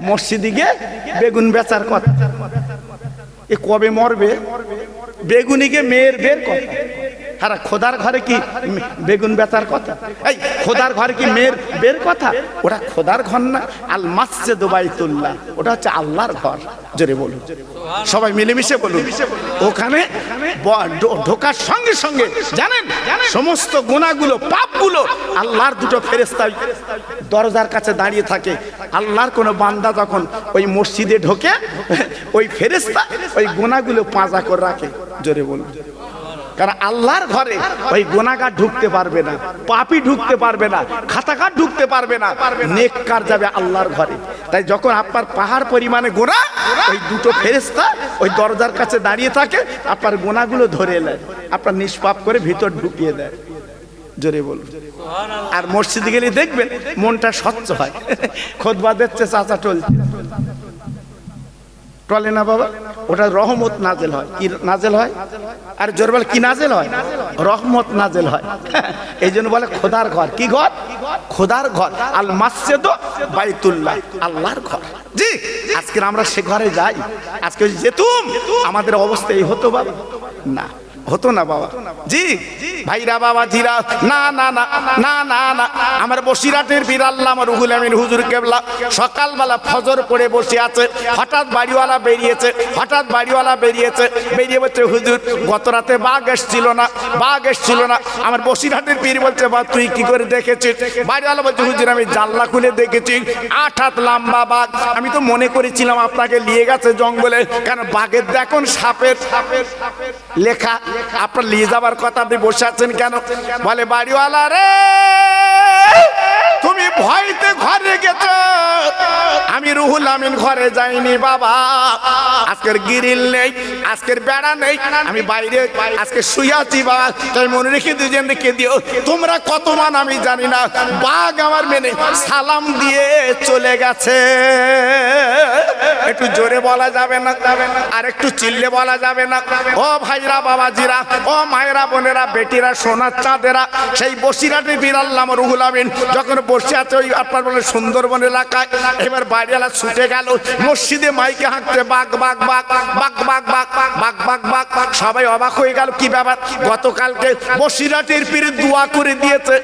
মসজিদে গিয়ে বেগুন বেচার কথা। এ কবে মরবে? বেগুনিকে মেয়ের বের কথা। হ্যাঁ, খোদার ঘরে কি বেগুন বেচার কথা? এই খোদার ঘরে কি মেয়ের বের কথা? ওটা খোদার ঘর না, আল মাসজিদ বাইতুল্লাহ, ওটা হচ্ছে আল্লাহর ঘর। জোরে বলুন, সবাই মিলেমিশে বলুন। ওখানে ঢোকার সঙ্গে সঙ্গে জানেন সমস্ত গুনাহগুলো, পাপগুলো আল্লাহর দুটো ফেরেশতা দরজার কাছে দাঁড়িয়ে থাকে। আল্লাহর কোনো বান্দা যখন ওই মসজিদে ঢোকে, ওই ফেরেশতা ওই গুনাহগুলো পাঁজা করে রাখে। জোরে বলুন। কারণ আল্লাহর ঘরে ওই গুনাহগার ঢুকতে পারবে না, পাপী ঢুকতে পারবে না, খাতাকার ঢুকতে পারবে না, নেককার যাবে আল্লাহর ঘরে। তাই যখন আপনার পাহাড় পরিমাণে গুনাহ, ওই দুটো ফেরেশতা ওই দরজার কাছে দাঁড়িয়ে থাকে, আপনার গুনাহগুলো ধরে নেয়, আপনার নিষ্পাপ করে ভিতর ঢুকিয়ে দেয়। জোরে বলুন। আর মসজিদে গেলে দেখবেন মনটা স্বচ্ছ হয়। খুতবা দিচ্ছে চাচা টলে না বাবা, ওটা রহমত নাজেল হয়। কি নাজেল হয়? আর জোর বলে কি নাজেল হয়? রহমত নাজেল হয়। এই জন্য বলে খোদার ঘর। কি ঘর? খোদার ঘর, আল মাসজিদ বাইতুল্লাহ, আল্লাহর ঘর। জি, আজকে আমরা সে ঘরে যাই। আজকে যেতুম আমাদের অবস্থা এই হতো বাবা? না, হতো না বাবা। জি ভাইরা, বাবা জিরা, না না না না না না। আমার বসিরাটের বীর আল্লামা রুহুল আমিন হুজুর কেবলা সকালবেলা ফজর পড়ে বসে আছে। হঠাৎ বাড়িওয়ালা বেরিয়েছে, বেরিয়ে বলছে হুজুর গত রাতে বাঘ এসছিল না, বাঘ এসছিল না। আমার বসিরহাটের পীর বলছে বা তুই কি করে দেখেছিস? বাড়িওয়ালা বলছে হুজুর আমি জানলা খুলে দেখেছি, 8 হাত লম্বা বাঘ। আমি তো মনে করেছিলাম আপনাকে নিয়ে গেছে জঙ্গলে, কেন বাঘের দেখুন সাপের লেখা, আপনার নিয়ে যাবার কথা, আপনি বসে আছেন কেন? বলে বাড়িওয়ালা রে তুমি ভয়তে ঘরে গেছ, আমি রুহুল আমিন ঘরে যাইনি বাবা। আজকের গিরিল নেই, আজকের বেড়া নেই, আমি বাইরে আজকে শুয়ে আছি বাবা। তাই মনে রেখে দিও, তোমরা কত মান আমি জানি না, বাঘ আমার মেনে সালাম দিয়ে চলে গেছে। একটু জোরে বলা যাবে না, আর একটু চিল্লে বলা যাবে না? ও ভাইরা, বাবাজিরা, ও মায়েরা, বোনেরা, বেটিরা, সোনার চাঁদেরা, সেই বসিরহাটের বীর আল্লামা রুহুল আমিন যখন বসে আছে ওই আপনার বলে সুন্দরবন এলাকায়, এবার বাড়িওয়ালা ছুটে গেল মসজিদে মাইকে হাঁকতে বাঘ বাঘ বাঘ বাঘ বাঘ বাঘ বাঘ বাঘ বাঘ বাঘ। সবাই অবাক হয়ে গেল, কি ব্যাপার? গতকালকে বসিরহাটের পীর দোয়া করে দিয়েছে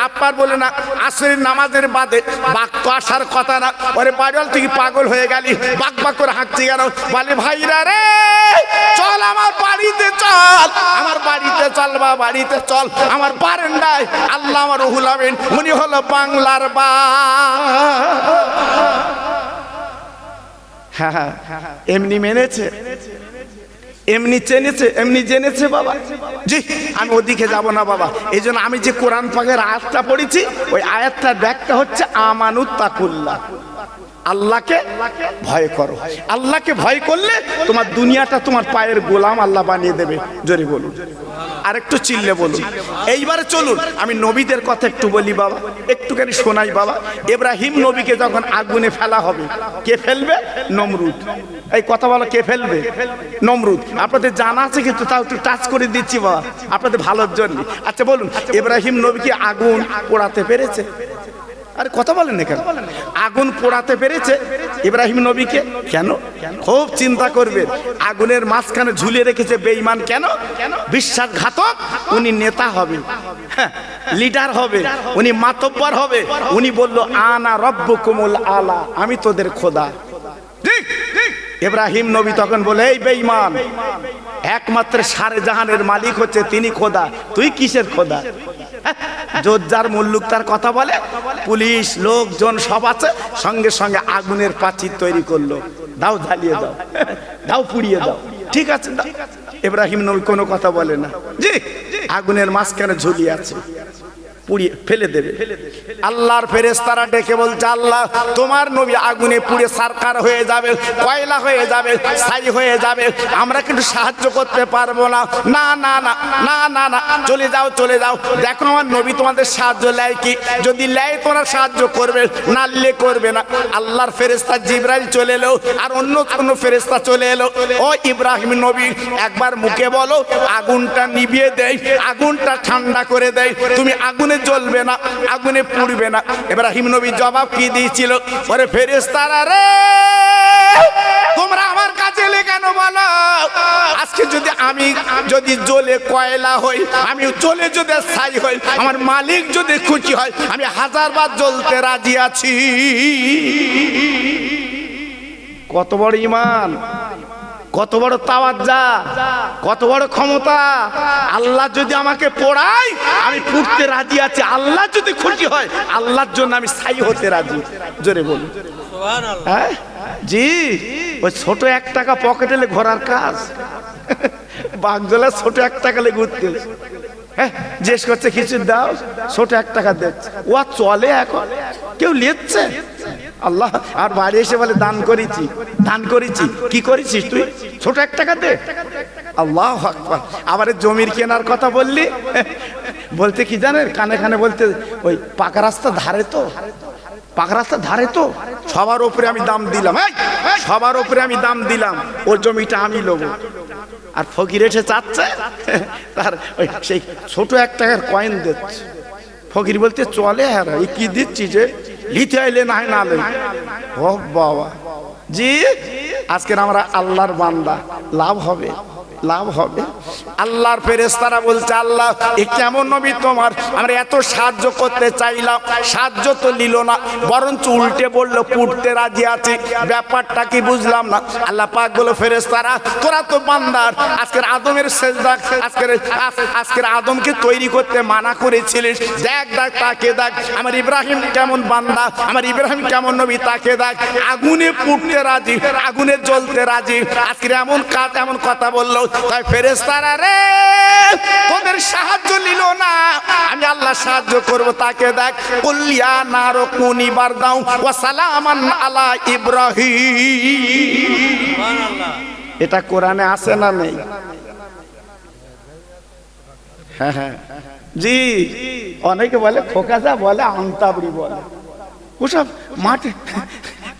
আপনার বলে না আসরের নামাজের বাদে বাঘ তো আসার কথা না। ওরে বাড়িওয়ালা তুই পাগল হয়ে গেলি, বাঘ বাঘ করে হাঁকতে গেল। বলে ভাইরা রে চল আমার বাড়িতে চল, আমার বাড়িতে চল বা বাড়িতে চল, আমার বারান্দায় আল্লামা রুহুল আমিন, উনি হলো বাংলার বা। হ্যাঁ, এমনি মেনেছে, এমনি চেনেছে, এমনি জেনেছে বাবা। জি, আমি ওদিকে যাব না বাবা। এই জন্য আমি যে কোরআন পাকের আয়াতটা পড়েছি, ওই আয়াতটার ব্যাখ্যা হচ্ছে আমানুত তাকুল্লাহ, আল্লাহকে ভয় করো। আল্লাহকে ভয় করলে তোমার দুনিয়াটা তোমার পায়ের গোলাম আল্লাহ বানিয়ে দেবে। জোরে বলুন, আর একটু চিল্লে বলুন। এইবারে চলুন আমি নবীদের কথা একটু বলি বাবা, একটুখানি শোনাই বাবা। ইব্রাহিম নবীকে যখন আগুনে ফেলা হবে, কে ফেলবে? নমরুদ। এই কথা বলো, কে ফেলবে? নমরুদ। আপনাদের জানা আছে কিন্তু তাও একটু টাচ করে দিচ্ছি বাবা, আপনাদের ভালোর জন্য। আচ্ছা বলুন, ইব্রাহিম নবীকে আগুন পোড়াতে পেরেছে? আরে কথা বলেন না কেন? আগুন পোড়াতে পেরেছে ইব্রাহিম নবীকে? কেন? খুব চিন্তা করবেন। আগুনের মাঝখানে ঝুলিয়ে রেখেছে বেঈমান। কেন? বিশ্বাসঘাতক। উনি নেতা হবে, লিডার হবে, উনি মাতব্বর হবে। উনি বলল আনা রব্বুকুমুল আলা, আমি তোদের খোদা। ঠিক। ইব্রাহিম নবী তখন বলে এই বেঈমান, একমাত্র সারে জাহানের মালিক হচ্ছে তিনি খোদা, তুই কিসের খোদা? জোরজার মুল্লুক তার কথা বলে, পুলিশ লোকজন সব আছে, সঙ্গে সঙ্গে আগুনের প্রাচীর তৈরি করলো, দাও জ্বালিয়ে দাও, দাও পুড়িয়ে দাও। ঠিক আছে, ইব্রাহিম নবী কোনো কথা বলে না। জি, আগুনের মাঝখানে ঝুলিয়ে আছে, পুড়িয়ে ফেলে দেবে। আল্লাহর ফেরেশতারা ডেকে বলছে আল্লাহ তোমার নবী আগুনে পুড়ে সারকার হয়ে যাবে, কয়লা হয়ে যাবে, ছাই হয়ে যাবে, আমরা কিন্তু সাহায্য করতে পারবো না। না না না না না না, চলে যাও চলে যাও। দেখো আমার নবী তোমাদের সাহায্য লেয় কি? যদি লেয় তোমরা সাহায্য করবে, না লে করবে না। আল্লাহর ফেরেশতা জিবরাইল চলে এলো, আর অন্য কোনো ফেরেশতা চলে এলো। ও ইব্রাহিম নবী একবার মুখে বলো আগুনটা নিভিয়ে দেয়, আগুনটা ঠান্ডা করে দেয়। তুমি আগুনে আগুনে জ্বলবে না, আগুনে পুড়বে না। ইব্রাহিম নবী জবাব কি দিয়েছিল? ওরে ফেরেশতারা রে, তোমরা আমার কাছে এলে কেন বলো? আজকে যদি আমি যদি জ্বলে কয়লা হই, আমি জ্বলে যদি ছাই হই, আমার মালিক যদি খুশি হয়, আমি 1000 বার জ্বলতে রাজি আছি। কত বড় ঈমান, কত বড় তাওয়াজ্জা, কত বড় ক্ষমতা! আল্লাহ যদি আমাকে পোড়ায়, আমি পুড়তে রাজি আছি। আল্লাহ যদি খুশি হয়, আল্লাহর জন্য আমি ছাই হতে রাজি। জোরে বলুন সুবহানাল্লাহ। হ্যাঁ জি, ওই ছোট 1 টাকা পকেটে ঘোরার কাজ। বাগজলা ছোট 1 টাকা লে ঘুরতে, হ্যাঁ জিজ্ঞেস করছে কিছু দাও, ছোট 1 টাকা দিচ্ছে। ও চলে এখন, কেউ লিখছে আল্লাহ। আর বাড়ি এসে বলে দান করেছি, দান করেছি। কি করেছিস তুই? ছোট 1 টাকা দে। আল্লাহু আকবার। আবার জমির কেনার কথা বললি, বলতে কি জানেন, কানে কানে বলতে, ওই পাকা রাস্তা ধারে তো, পাকা রাস্তা ধারে তো, সবার উপরে আমি দাম দিলাম, সবার উপরে আমি দাম দিলাম, ওই জমিটা আমি নেবো। আর ফকির এসে চাচ্ছে, তার ওই সেই ছোট 1 টাকার কয়েন দিচ্ছে। ফকির বলতে চলে, আর এই কি দিচ্ছি যে লিতে আইলে না হয় না আলে। ও বাবা জি, আজকের আমরা আল্লাহর বান্দা, লাভ হবে, লাভ হবে। আল্লাহর ফেরেশতারা বলছে, আল্লাহ এ কেমন নবী তোমার, আমরা এত সাহায্য করতে চাইলাম, সাহায্য তো নিল না, বরঞ্চ উল্টে বললো পুড়তে রাজি আছে। ব্যাপারটা কি বুঝলাম না। আল্লাহ পাক বলল, ফেরেশতারা তোরা তো বান্দার, আজকের আদমের সেজদা, আজকের আদমকে তৈরি করতে মানা করেছিলিস। দেখ দেখ, তাকে দেখ, আমার ইব্রাহিম কেমন বান্দা, আমার ইব্রাহিম কেমন নবী, তাকে দেখ, আগুনে পুড়তে রাজি, আগুনে জ্বলতে রাজি। আজকের এমন কাজ, এমন কথা বললো। তাই ফেরেশতারা রে, তোদের সাহায্য নিল না, আমি আল্লাহ সাহায্য করব। তাকে দেখ, কুলিয়া নারো কুনি বারদাও ওয়া সালামান আলা ইব্রাহিম। সুবহানাল্লাহ। এটা কোরআনে আছে না নেই? হ্যাঁ হ্যাঁ জি। অনেকে বলে খোকা যা বলে, আন্তাবড়ি বলে, ওসব মাঠে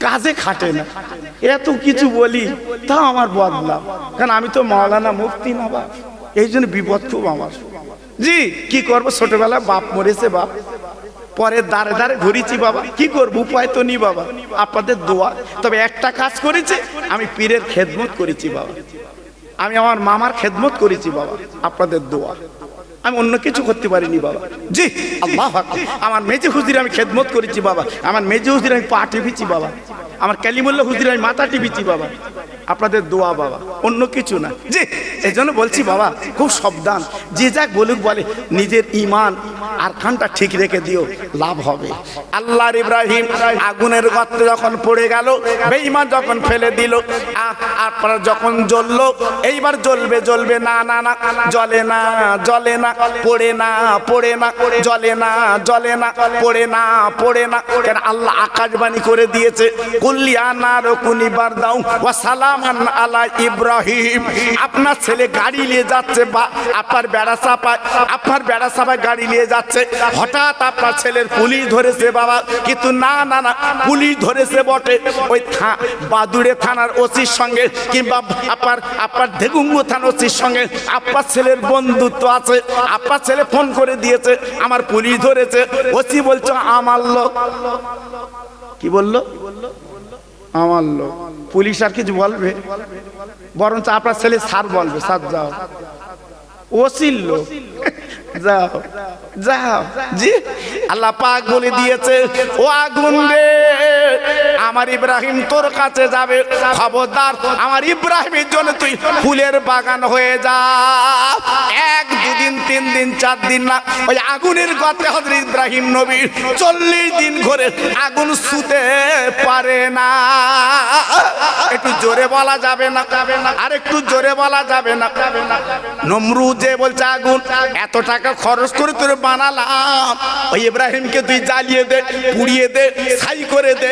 কাজে খাটে না। এত কিছু বলি তা আমার বদলাম, কারণ আমি তো মাওলানা মুফতি না বাপ, এই জন্য বিপদ খুব আমার। জি কি করবো, ছোটবেলা বাপ মরেছে, বাপ পরে দাঁড়ে দাঁড়ে ঘুরেছি বাবা, কি করবো, উপায় তো নি বাবা, আপনাদের দোয়া। তবে একটা কাজ করেছি, আমি পীরের খেদমত করেছি বাবা, আমি আমার মামার খেদমত করেছি বাবা, আপনাদের দোয়া। আমি অন্য কিছু করতে পারিনি বাবা। জি আল্লাহ আকবার। আমার মেজে হুজুর আমি খেদমত করেছি বাবা, আমার মেজে হুজুর আমি পা টিপেছি বাবা, আমার কালিমুল্লাহ হুজুর আমি মাথা টিপেছি বাবা, আপনাদের দোয়া বাবা, অন্য কিছু না। জি এই জন্য বলছি বাবা, খুব সাবধান, যে যাক বলুক বলে, নিজের ঈমান আর কানটা ঠিক রেখে দিও, লাভ হবে। আল্লাহর ইব্রাহিম আগুনের গর্তে যখন পড়ে গেল, বেঈমান যখন ফেলে দিল, আর যখন জ্বললো, এইবার জ্বলবে জ্বলবে, না না না জ্বলে না, জ্বলে না, পড়ে না, পড়ে না, জ্বলে না, জ্বলে না, পড়ে না, পড়ে না। কেন আল্লাহ আকাশবাণী করে দিয়েছে, কুলিয়া নারো কুনি বারদাও ওয়া সালামান আলা ইব্রাহিম। আপনার ছেলে গাড়ি নিয়ে যাচ্ছে, বা আপনার বেড়া চাপায়, আপনার বেড়া চাপায় গাড়ি নিয়ে যাচ্ছে, হঠাৎ আপনার ছেলের পুলিশ ধরেছে বাবা, কিন্তু না না না, পুলিশ ধরেছে বটে, ওই বাদুড়ে থানার ওসির সঙ্গে, কিংবা আপনার দেগুঙ্গু থানার ওসির সঙ্গে আপনার ছেলের বন্ধুত্ব আছে। আপনার ছেলে ফোন করে দিয়েছে, আমার পুলিশ ধরেছে। ওসি বলছে আমার লোক, কি বললো, আমার লোক। পুলিশ আর কিছু বলবে, বরঞ্চ আপনার ছেলে স্যার বলবে, স্যার যাও, ওসির লোক, যাও যাও। জি আল্লাহ পাক বলে দিয়েছে, ও আগুন রে, আমার ইব্রাহিম তোর কাছে যাবে, খবরদার আমার ইব্রাহিমের জন্য তুই ফুলের বাগান হয়ে যা। 1 2 দিন 3 দিন 4 দিন না, ওই আগুনের গর্তে হযরত ইব্রাহিম নবী 40 দিন ঘরে আগুন ছুতে পারে না। একটু জোরে বলা যাবে না, আর একটু জোরে বলা যাবে না। নমরুদ যে বলছে, আগুন এত টাকা খরচ করে তোর বানালাম, ওই ইব্রাহিমকে তুই জ্বালিয়ে দে, পুড়িয়ে দে, ছাই করে দে,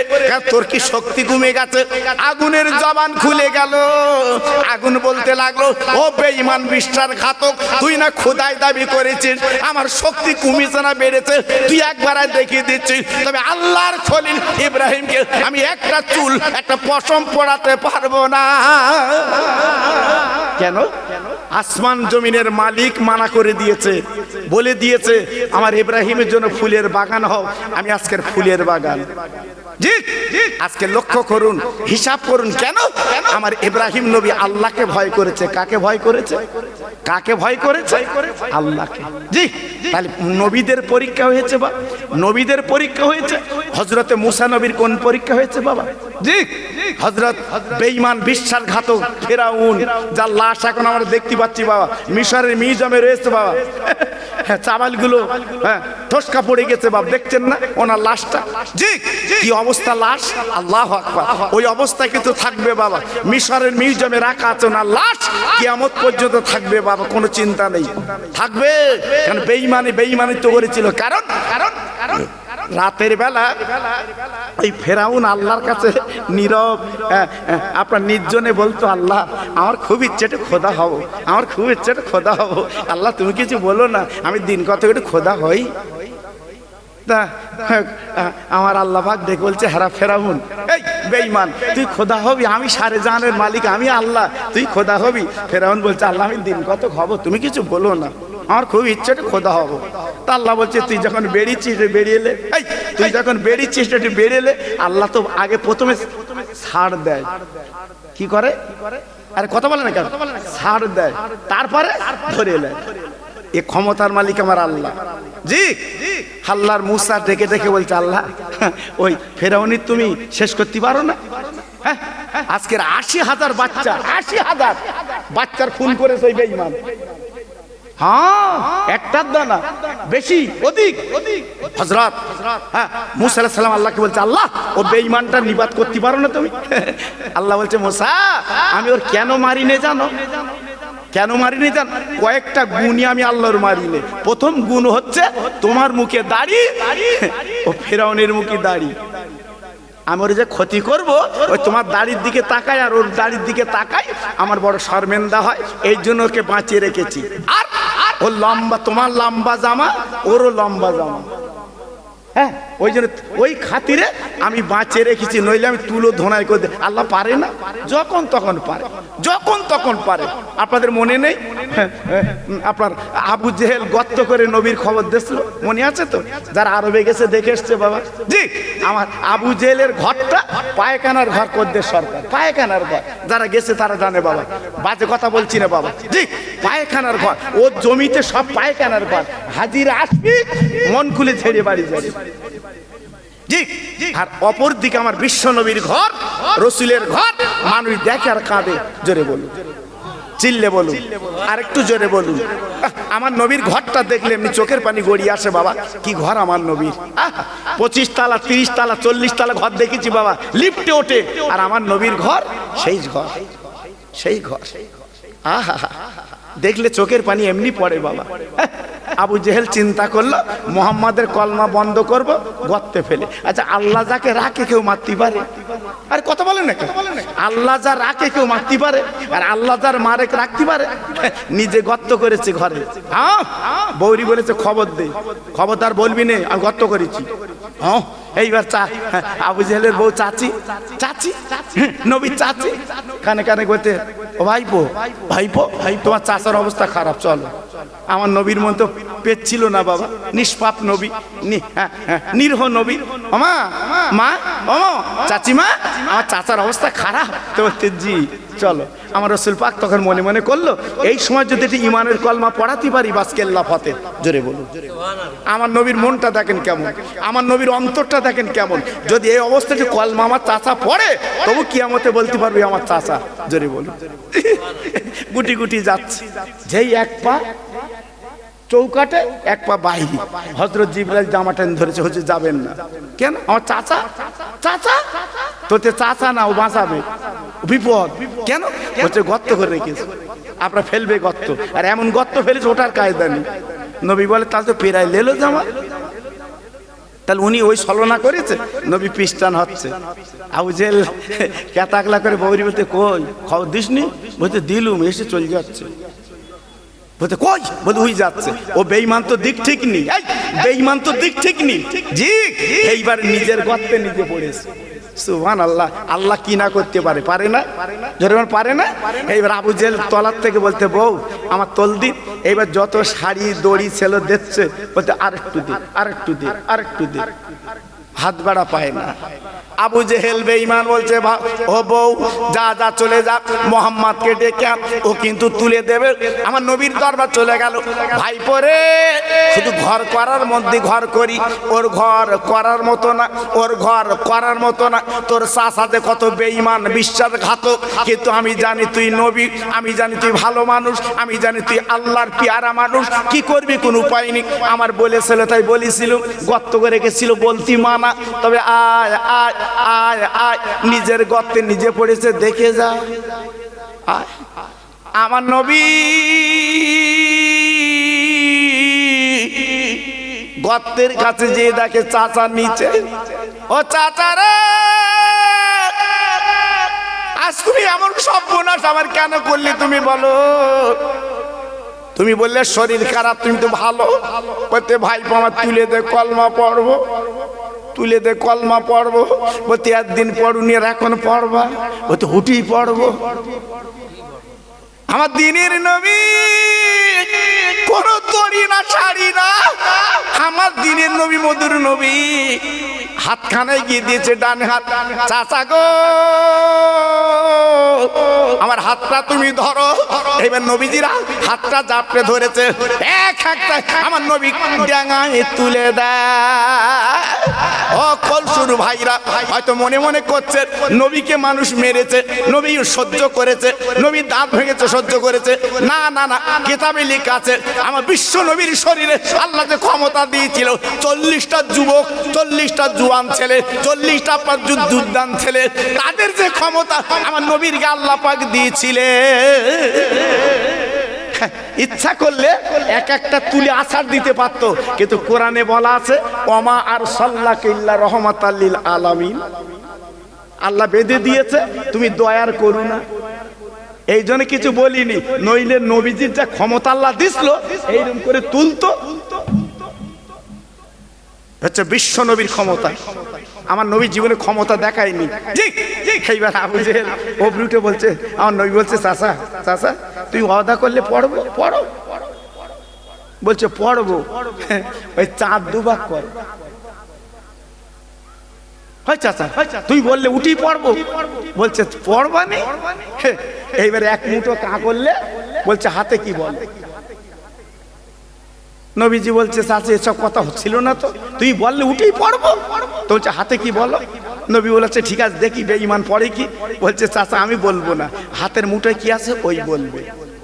তোর কি শক্তি কমে গেছে? আগুনের জবান খুলে গেল। আগুন বলতে লাগলো, ও বেঈমান বিশ্বাসঘাতক, তুই না খোদাই দাবি করেছিস, আমার শক্তি কমেছে না বেড়েছে তুই একবার দেখিয়ে দিচ্ছিস। তবে আল্লাহর খলিল ইব্রাহিমকে আমি একটা চুল, একটা পশম পড়াতে পারবো না। কেন? আসমান জমিনের মালিক মানা করে দিয়েছে, বলে দিয়েছে আমার ইব্রাহিমের জন্য ফুলের বাগান হও, আমি আজকের ফুলের বাগান। জি, আজকে লক্ষ্য করুন, হিসাব করুন, কেন আমার ইব্রাহিম নবী আল্লাহকে ভয় করেছে। কাকে ভয় করেছে? কাকে ভয় করেছে? আল্লাহকে। জি, তাহলে নবীদের পরীক্ষা হয়েছে বা নবীদের পরীক্ষা হয়েছে। হযরতে মুসা নবীর কোন পরীক্ষা হয়েছে বাবা? জি, হযরত বেঈমান বিশ্বাসঘাতক ফেরাউন, যার লাশ এখন আমরা দেখতে পাচ্ছি বাবা, মিশরের মিউজিয়ামে রয়েছে বাবা। চাবালগুলো ঠসকা পড়ে গেছে বাবা, দেখছেন না ওনার লাশটা? জি, কি অবস্থা লাশ, আল্লাহু আকবার। ওই অবস্থায় কিন্তু থাকবে বাবা, মিশরের মিউজিয়ামে রাখা আছে ওনার লাশ, কিয়ামত পর্যন্ত থাকবে বাবা, কোনো চিন্তা নেই, থাকবে। কারণ বেঈমানি তো করেছিল। কারণ রাতের বেলা ওই ফেরাউন আল্লাহর কাছে নীরব আপনার নির্জনে বলতো, আল্লাহ আমার খুব ইচ্ছে একটু খোদা হব, আমার খুব ইচ্ছে একটু খোদা হব, আল্লাহ তুমি কিছু বলো না, আমি দিন কত একটু খোদা হই। তা আমার আল্লাহ পাক দেখে বলছে, হারা ফেরাউন, এই বেঈমান, তুই খোদা হবি, আমি সারে জাহানের মালিক, আমি আল্লাহ, তুই খোদা হবি? ফেরাউন বলছে, আল্লাহ আমি দিন কত হব, তুমি কিছু বলো না, আমার খুব ইচ্ছাটা খোদা হব। তা আল্লাহ বলছে, তুই যখন বেরিয়েছিস বেরিয়েলে, এই তুই যখন বেরিয়েছিস একটু বেরিয়েলে, আল্লাহ তো আগে প্রথমে ছাড় দেয়। কি করে? আরে কথা বলে না কেন? ছাড় দেয়, তারপরে ধরে নেয়। এ ক্ষমতার মালিক আমার আল্লাহ। জি, আল্লাহর মুসা ডেকে ডেকে বলছে, আল্লাহ ওই ফেরাউনি তুমি শেষ করতে পারো না? হ্যাঁ, আজকের ৮০,০০০ বাচ্চা, ৮০,০০০ বাচ্চার খুন করেছে ওই বেঈমান। হ্যাঁ, একটার দানা বেশি, অধিক। হযরত মুসা আলাইহিস সালাম আল্লাহকে বলছে, আল্লাহ ও বেঈমানটা নিবাত করতে পারো না তুমি? আল্লাহ বলছে, মুসা আমি ওর কেন মারিনে জানো? কেন মারিনি জান? কয়েকটা গুণই আমি আল্লাহর মারিনে। প্রথম গুণ হচ্ছে তোমার মুখে দাড়ি, ও ফেরাউনের মুখে দাড়ি। আমি ওর যে ক্ষতি করব, ওই তোমার দাড়ির দিকে তাকাই আর ওর দাড়ির দিকে তাকাই, আমার বড় শর্মেন্দা হয়, এই জন্য ওকে বাঁচিয়ে রেখেছি। আর ও লম্বা, তোমার লম্বা জামা, ওরও লম্বা জামা। হ্যাঁ, ওই জন্য ওই খাতিরে আমি বাঁচিয়ে রেখেছি, নইলে আমি তুলো ধোনাই করে। আল্লাহ পারে না? যখন তখন পারে, যখন তখন পারে। আপনাদের মনে নেই আপনার আবু জেহেল গর্ত করে নবীর খবর দিয়েছিল, মনে আছে তো? যারা আরবে গেছে দেখে এসছে বাবা। জি, আমার আবু জেহেলের ঘরটা পায়খানার ঘর করতে সরকার, পায়খানার ঘর, যারা গেছে তারা জানে বাবা, বাজে কথা বলছি না বাবা। জি, পায়খানার ঘর, ওর জমিতে সব পায়খানার ঘর, হাজিরা আসবি মন খুলে ছেড়ে বাড়ি যাবে। জি, আর অপর দিকে আমার বিশ্ব নবীর ঘর, রসুলের ঘর, মানুষ দেখে আর কাঁদে। জোরে বলুন, চিল্লে বলুন, আর একটু জোরে বলুন। আমার নবীর ঘরটা দেখলে এমনি চোখের পানি গড়িয়ে আসে বাবা। কি ঘর আমার নবীর! 25 তালা, 30 তালা, 40 তালা ঘর দেখেছি বাবা, লিফটে ওঠে। আর আমার নবীর ঘর সেই ঘর, সেই ঘর। আহা, দেখলে চোখের পানি এমনি পড়ে বাবা। আবু জেহেল চিন্তা করলো, মুহাম্মাদের কলমা বন্ধ করব, গর্তে ফেলে। আচ্ছা, আল্লাহ যাকে রাখে কেউ মারতে পারে? আর কথা বলেন না, আল্লাহ যা রাখে কেউ মারতে পারে? আর আল্লাহ যার মারে রাখতে পারে? নিজে গর্ত করেছে ঘরে। হ্যাঁ, বৌরি বলেছে খবর দে, খবরদার বলবি নে আমি গর্ত করেছি। হ্যাঁ, এইবার আবু জেহেলের বউ চাচি, চাচি নবীর চাচি কানে কানে বলতে, ও ভাইপো, ভাইপো, তোমার চাচার অবস্থা খারাপ, চলো। আমার নবীর মন তো পেট ছিল না বাবা, নিষ্পাপ নবী, নিরহ নবী। মা, মা, ও চাচিমা, আমার চাচার অবস্থা খারাপ। তো বলতে, জি চলো। আমার রাসূল পাক তখন মনে মনে করলো, এই সময় যদি একটি ইমানের কলমা পড়াতে পারি, বাস কেল্লা ফতে। জোরে বলুন, আমার নবীর মনটা দেখেন কেমন, আমার নবীর অন্তরটা দেখেন কেমন। যদি এই অবস্থাতে কলমা আমার চাচা পড়ে, তবু কিয়ামতে বলতে পারবি আমার চাচা। জোরে বলুন, গুটি গুটি যাচ্ছে, যেই এক পা চৌকাটে, এক পা বাইরে। হযরত জিবরাইল জামা টেনে ধরেছে, হচ্ছে যাবেন না। কেন? আমার চাচা, চাচা তোতে চাচা না, ও বাঁচাবে, বিপদ। কেন? হচ্ছে গর্ত করে রেখেছে, আপনার ফেলবে গর্ত। আর এমন গর্ত ফেলেছে ওটার কায়দা নেই। নবী বলে, তাহলে তো পেরাই লেলো জামা। তাহলে উনি ওই ছলনা করেছে, নবী পিস্টান হচ্ছে। আবু জেহেল কেতাকলা করে বৌরি বলতে, কই খবর দিসনি? বলতে, দিলুম, এসে চলে যাচ্ছে। বলতে, কই? বলতে, ওই যাচ্ছে। ও বেঈমান তো দিক ঠিক নি, বেঈমান তো দিক ঠিক নি। জি, এইবার নিজের গর্তে নিজে পড়েছে। সুবহানাল্লাহ। আল্লাহ কি না করতে পারে, পারে না? জোরে বল, পারে না? এইবার আবু জেহেল তলার থেকে বলতে, বউ আমার তোল দিন। এইবার যত শাড়ি দড়ি ছিল দিচ্ছে, বলতে আরেকটু দিন, আরেকটু দিন, আরেকটু দিন, হাত বাড়া পায় না। আবু জেহেল বেঈমান বলছে, ও বউ যা যা চলে যা, মোহাম্মদকে ডেকে ও কিন্তু তুলে দেবে। আমার নবীর দরবার চলে গেল। ভাই পরে শুধু ঘর করার মধ্যে ঘর করি, ওর ঘর করার মতো না, ওর ঘর করার মতো না। তোর চাচাতে কত বেঈমান বিশ্বাসঘাতক, কিন্তু আমি জানি তুই নবী, আমি জানি তুই ভালো মানুষ, আমি জানি তুই আল্লাহর পেয়ারা মানুষ। কি করবি, কোনো উপায় নেই। আমার বলেছিল তাই বলেছিল, গর্ত করে রেখেছিল, বলতি মানা। তবে আয় আয় আয় আয়, নিজের গর্তে নিজে পড়েছে, দেখে যা। আয়, আমার নবী গর্তের কাছে যে দেখে চাচা নিচে। ও চাচা রে, আজ তুমি এমন সর্বনাশ আমার কেন করলে তুমি বলো? তুমি বললে শরীর খারাপ, তুমি তো ভালো। বলতে ভাইপো আমার তুলে দে, কলমা পড়বো, তুলে দে কলমা পড়বো। বলতে একদিন পড়ুনি, আর এখন পড়বা? বলতে হুটি পড়বো। আমার দিনের নবী কোন তরি না, শাড়ি না, আমার দিনের নবী মধুর নবী হাতখানায় গিয়ে দিয়েছে ডান হাত। চাচা গো আমার হাতটা তুমি ধরো। এবার নবীজিরা হাতটা জাপটে ধরেছে, এক হাতটা আমার নবী ডাঙায় তুলে দেয়। ও কলসুর ভাইরা হয়তো মনে মনে করছে নবীকে মানুষ মেরেছে, নবী সহ্য করেছে, নবী দাঁত ভেঙেছে, সহ্য করেছে। না না না, কিতাবে লেখা আছে আমার বিশ্ব নবীর শরীরে আল্লাহ যে ক্ষমতা দিয়েছিল, 40টা যুবক, 40টা জুয়ান ছেলে, 40টা যুদ্ধান ছেলে, তাদের যে ক্ষমতা আমার নবীরকে আল্লাহ পাক দিয়েছিলেন। ইচ্ছা করলে এক একটা তুলে আছাড় দিতে পারতো, কিন্তু কোরআনে বলা আছে ওমা আরসালনাকা ইল্লা রাহমাতাল লিল আলামিন। আল্লাহ বেঁধে দিয়েছে, তুমি দয়ার করুণা। এই জন্য কিছু বলিনি, নইলে নবীজির যা ক্ষমতা আল্লাহ দিছিল এইরকম করে তুলতো। হচ্ছে বিশ্ব নবীর ক্ষমতা। আমার নবী জীবনে ক্ষমতা দেখায়নি। এইবার আবু জেহেল অবরুটে বলছে, আমার নবী বলছে চাচা চাচা তুই ওয়াদা করলে পড়বো, পড়ো। বলছে পড়বো, ওই চাঁদ দুভাগ কর। হয় চাচা তুই বললে উঠি পড়বো। বলছে পড়বা নি। এইবার এক মুঠো কা করলে বলছে হাতে কি বল। নবীজি বলছে চাচা এসব কথা হচ্ছিল না তো, তুই বললে উঠি পড়বো। তো বলছে হাতে কি বলো। নবী বলেছে ঠিক আছে দেখি বেঈমান পড়ে কি। বলছে চাচা আমি বলবো না, হাতের মুঠোয় কি আছে ওই বলবে।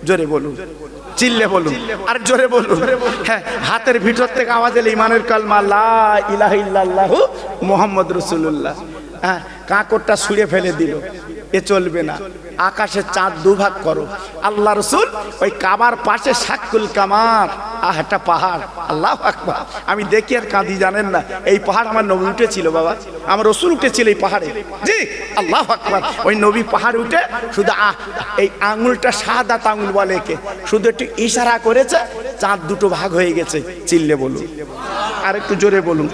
জোরে বলুন, চিল্লে বলুন, আর জোরে বলুন। হ্যাঁ, হাতের ভিতর থেকে আওয়াজ এলে ইমানের কালমা লা ইলাহা ইল্লাল্লাহু মুহাম্মদ রাসূলুল্লাহ। হ্যাঁ, কাঁকড়টা ছুঁড়ে ফেলে দিল, এ চলবে না। আকাশে চাঁদ দুভাগ করো। আল্লাহ রসুল ওই কাবার পাশে শাকুল কামার, একটা পাহাড়, আল্লাহু আকবার। আমি দেখি আর কাঁদি, জানেন না এই পাহাড় আমার নবী উঠেছিল বাবা, আমার রসুল উঠেছিল এই পাহাড়ে। জি আল্লাহু আকবার। ওই নবী পাহাড় উঠে শুধু এই আঙুলটা শাহাদাত আঙুল বলে কে, শুধু একটু ইশারা করেছে, চাঁদ দুটো ভাগ হয়ে গেছে। চিল্লে বলুন, আর একটু জোরে বলুন।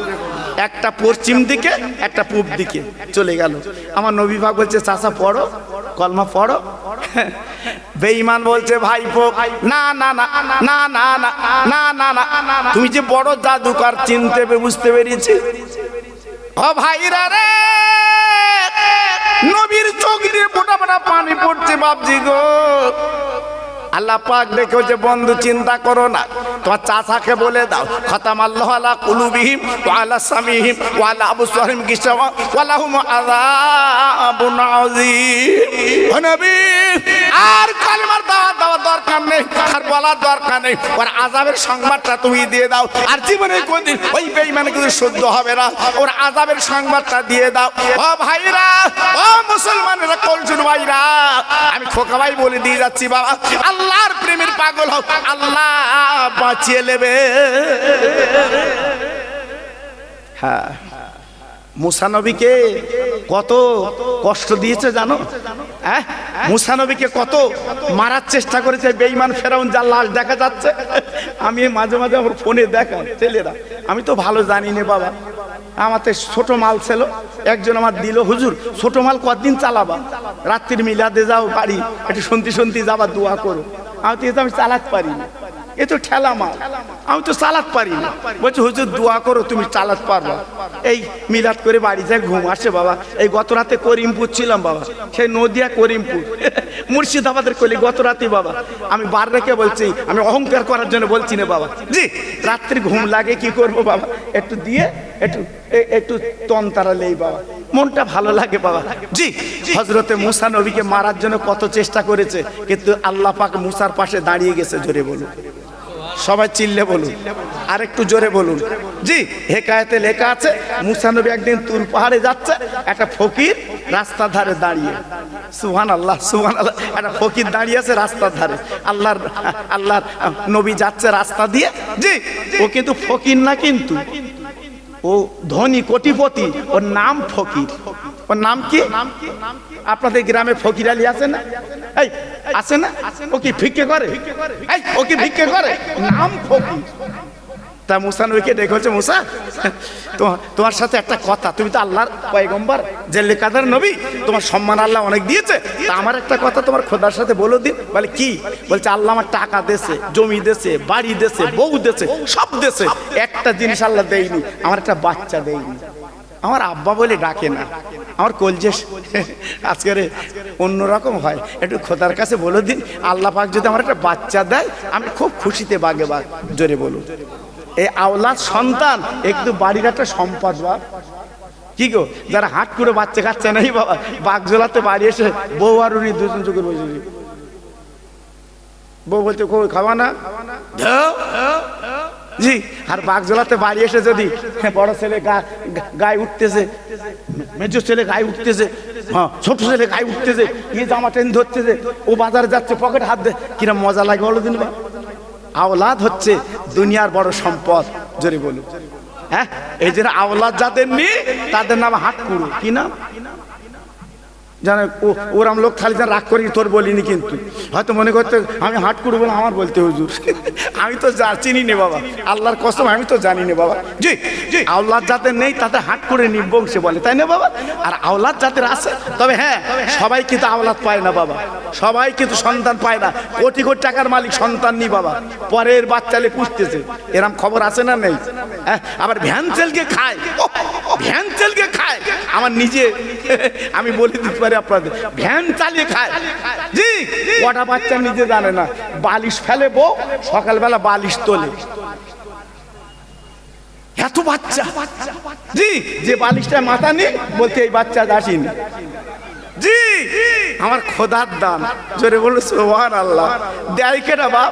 একটা পশ্চিম দিকে, একটা পূব দিকে চলে গেল। আমার নবী পাক বলছে চাচা পড়ো, কলমা পড়ো। বেঈমান বলছে ভাইপো না না না না না না না না, তুমি যে বড় জাদুকর চিনতে বুঝতে পেরেছি। ও ভাইরা রে, নবীর চোখ দিয়ে ফোঁটা ফোঁটা পানি পড়ছে বাপজি গো। আল্লাহ পাক দেখো যে বন্ধু চিন্তা করো না, তোমার চাচাকে বলে দাও খতাম আল্লাহু আলা কুলুবিহিম ওয়া আলা সামিহিম ওয়া আলা আবসারিহিম গিশাওয়া ওয়া লাহুম আযাবুন আযীম। ও নবী আর কালিমার দাওয়াত দেওয়ার দরকার নেই, আর বলার দরকার নেই, ওর আযাবের সংবাদটা তুমি দিয়ে দাও। আর জীবনে কোনদিন ওই বেঈমান কিছু সহ্য হবে না, ওর আযাবের সংবাদটা দিয়ে দাও। ও ভাইরা, ও মুসলমানেরা, কলজুর ভাইরা, আমি খোকা ভাই বলে দিয়ে যাচ্ছি বাবা, আল্লাহর প্রেমের পাগল হোক, আল্লাহ বাঁচিয়ে নেবে। হ্যাঁ, মুসা নবীকে কত কষ্ট দিয়েছে জানো? হ্যাঁ, মুসা নবীকে কত মারার চেষ্টা করেছে বেঈমান ফেরাউন, যার লাশ দেখা যাচ্ছে। আমি মাঝে মাঝে আমার ফোনে দেখা ছেলেরা, আমি তো ভালো জানি না বাবা, আমাতে ছোট মাল ছিল, একজন আমার দিল, হুজুর ছোট মাল কতদিন চালাবা, রাত্রির মিলাদে যাও বাড়ি, একটু শুনতে শুনতে যাবা, দোয়া করো। আমি তো আমি চালাতে পারি না, এ তো ঠেলা মাল, আমি তো চালাতে পারি না। বলছে হুজুর দোয়া করো, তুমি চালাতে পারবা। এই মিলাদ করে বাড়ি যায়, ঘুম আসে বাবা। এই গত রাতে করিমপুর ছিলাম বাবা, সেই নদিয়া করিমপুর মুর্শিদাবাদের কলি গত রাতে বাবা। আমি বার রেখে বলছি, আমি অহংকার করার জন্য বলছি না বাবা, জি রাত্রি ঘুম লাগে কি করব বাবা, একটু দিয়ে একটু একটু তন্তারালেই বাবা মনটা ভালো লাগে বাবা। জি হযরতে মুসা নবীকে মারার জন্য কত চেষ্টা করেছে, কিন্তু আল্লাহ পাক মুসার পাশে দাঁড়িয়ে গেছে। জোরে বলুন, সবাই চিল্লে বলুন, আর একটু জোরে বলুন। জি হেকায়েতে লেখা আছে, মুসা নবী একদিন তুর পাহাড়ে যাচ্ছে, একটা ফকির রাস্তার ধারে দাঁড়িয়ে, সুবহানাল্লাহ সুবহানাল্লাহ, একটা ফকির দাঁড়িয়ে আছে রাস্তার ধারে। আল্লাহর নবী যাচ্ছে রাস্তা দিয়ে। জি ও কিন্তু ফকির না, কিন্তু ও ধনী কোটিপতি, ওর নাম ফকির। ওর নাম কি? আপনাদের গ্রামে ফকির আলী আছে না? এই আছে না? ও কি ভিক্ষে করে? এই ও কি ভিক্ষে করে? নাম ফকির। তা মুসা নবীকে ডেকেছে, মুসা তোমার সাথে একটা কথা, তুমি তো আল্লাহর পয়গম্বর, জেলে কাদের নবী, তোমার সম্মান আল্লাহ অনেক দিয়েছে, তা আমার একটা কথা তোমার খোদার সাথে বলে দিন। বলে কি? বলছে আল্লাহ আমার টাকা দেছে, জমি দেছে, বাড়ি দেছে, বউ দেছে, সব দেছে, একটা জিনিস আল্লাহ দেয়নি, আমার একটা বাচ্চা দেয়নি। আমার আব্বা বলে ডাকে না, আমার কলজে আজকের অন্যরকম হয়। একটু খোদার কাছে বলে দিন, আল্লাহ পাক যদি আমার একটা বাচ্চা দেয়, আমি খুব খুশিতে বাগে বাগ। জোরে বলুন, এই আওলাদ সন্তান একটু বাড়ির একটা সম্পদ বাপ। কি গো, যারা হাট করে বাচ্চা কাচ্চা নেই বাবা, বাগজোলাতে বাড়ি এসে বউ আর উনি দুজন চোখের বসে, বউ বলছে কই খাওয়া না, জি আর বাগজোলাতে বাড়ি এসে যদি বড় ছেলে গায়ে উঠতেছে, মেজো ছেলে গায়ে উঠতেছে, হ্যাঁ ছোট ছেলে গায়ে উঠতেছে, ইয়ে জামা টেন ধরতেছে, ও বাজারে যাচ্ছে পকেটে হাত দেয়, কিরম মজা লাগে বলো দিন বা। আওলাদ হচ্ছে দুনিয়ার বড় সম্পদ। জোরে বলুন, হ্যাঁ এই জন্য আওলাদ যাদের নেই তাদের নাম হাটকুড়ো। কি নাম জানে? ওরাম লোক খালি যা রাগ করি তোর বলিনি, কিন্তু হয়তো মনে করতে আমি হাটকুড়ো বলে আমার বলতে হুজুর, আমি তো চিনি নে বাবা, আল্লাহর কসম আমি তো জানি না বাবা। জি জি আওলাদ যাদের নেই তাদের হাটকুড়ে নিবংশে বলে, তাই না বাবা? আর আওলাদ যাদের আছে, তবে হ্যাঁ সবাই কিন্তু আওলাদ পায় না বাবা, সবাই কিন্তু সন্তান পায় না। কোটি কোটি টাকার মালিক সন্তান নি বাবা, পরের বাচ্চালে পুষতেছে, এরম খবর আছে না নেই? হ্যাঁ আবার ভ্যান চালকে খায়, ভ্যান চালকে খায়। আমার নিজে আমি বলে দিতে পারি আপনাদের, ভ্যান চালিয়ে খায়। জি কটা বাচ্চা নিজে জানে না, বালিশ ফেলে বউ, সকালবেলা বালিশ তোলে, এত বাচ্চা। জি যে বালিশটা মাথা নেই বলতে এই বাচ্চা আসেনি। জি আমার খোদার দান। জোরে বলো সুবহানাল্লাহ। দেয় কেটা বাপ?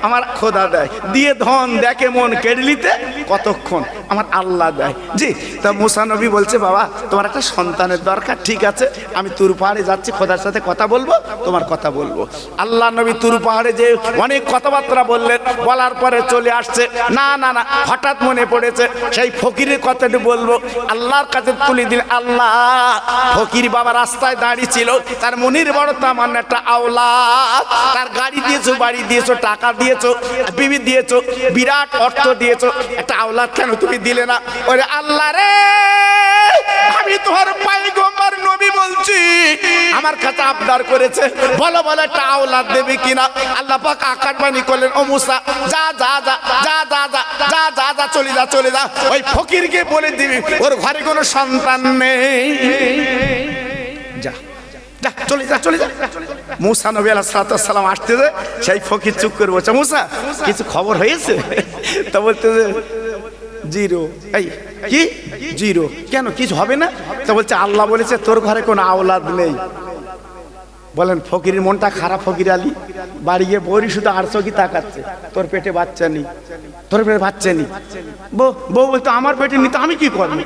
আমার খোদা দেয়, দিয়ে ধন দেখে মন কেড়ে নিতে কতক্ষণ আমার আল্লাহ দেয়। জি তা মুসা নবী বলছে বাবা তোমার একটা সন্তানের দরকার, ঠিক আছে আমি তুর পাহাড়ে যাচ্ছি, খোদার সাথে কথা বলবো, তোমার কথা বলবো। আল্লাহ নবী তুর পাহাড়ে যে অনেক কথাবার্তা বললেন, বলার পরে চলে আসছে, না না না হঠাৎ মনে পড়েছে সেই ফকিরের কথাটি বলবো, আল্লাহর কাছে তুলে দিল। আল্লাহ ফকির বাবা রাস্তায় দাঁড়িয়ে ছিল, তার মনির বড় তামান্না একটা আওলাদ, তার গাড়ি দিয়েছো, বাড়ি দিয়েছো, টাকা দিয়েছো, বিবি দিয়েছো, বিরাট অর্থ দিয়েছো, একটা আওলাদ কেন তুমি দিলে না? ওরে আল্লাহ রে, আমি তোমার পয়গম্বর নবী বলছি, আমার কাছে আবদার করেছে, বলো বলো একটা আওলাদ দেবে কিনা? আল্লাহ পাক আকাশবাণী করলেন, ও মুসা যা যা যা যা যা যা যা যা যা চলে যা চলে যা, ওই ফকিরকে বলে দিবি ওর ঘরে কোনো সন্তান নেই, যা যা চলে যা চলে যা। মুসা নবী আলাইহিস সালাম আসতেছে, সেই ফকির চুপ করে বলছে, মুসা কিছু খবর হয়েছে? তা বলতেছে জিরো। এই কি জিরো? কেন কিছু হবে না? তা বলছে আল্লাহ বলেছে তোর ঘরে কোনো আওলাদ নেই। বলেন ফকিরের মনটা খারাপ। ফকির আলী বাড়ি গিয়ে বউরি শুধু আর চোখই তাকাচ্ছে, তোর পেটে বাচ্চা নেই, তোর পেটে বাচ্চা নেই। বউ বলতো আমার পেটে নিতে আমি কি করবো,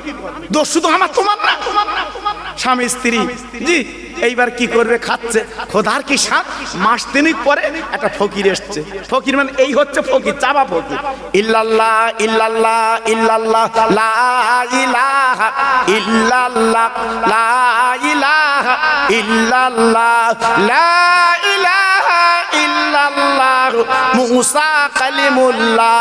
দোষ শুধু আমার, তোমার না। স্বামী স্ত্রী জি এইবার কি করবে, খাচ্ছে, খোদার কি সাথ। মাস তিনেক পরে একটা ফকির এসছে। ফকির মানে এই হচ্ছে ফকির, চাবা ফকির। ইল্লাল্লাহ ইল্লাল্লাহ ইল্লাল্লাহ লা ইলাহা ইল্লাল্লাহ লা ইলাহা ইল্লাল্লাহ লা ইলাহা इल्लल्लाह मूसा कलीमुल्लाह।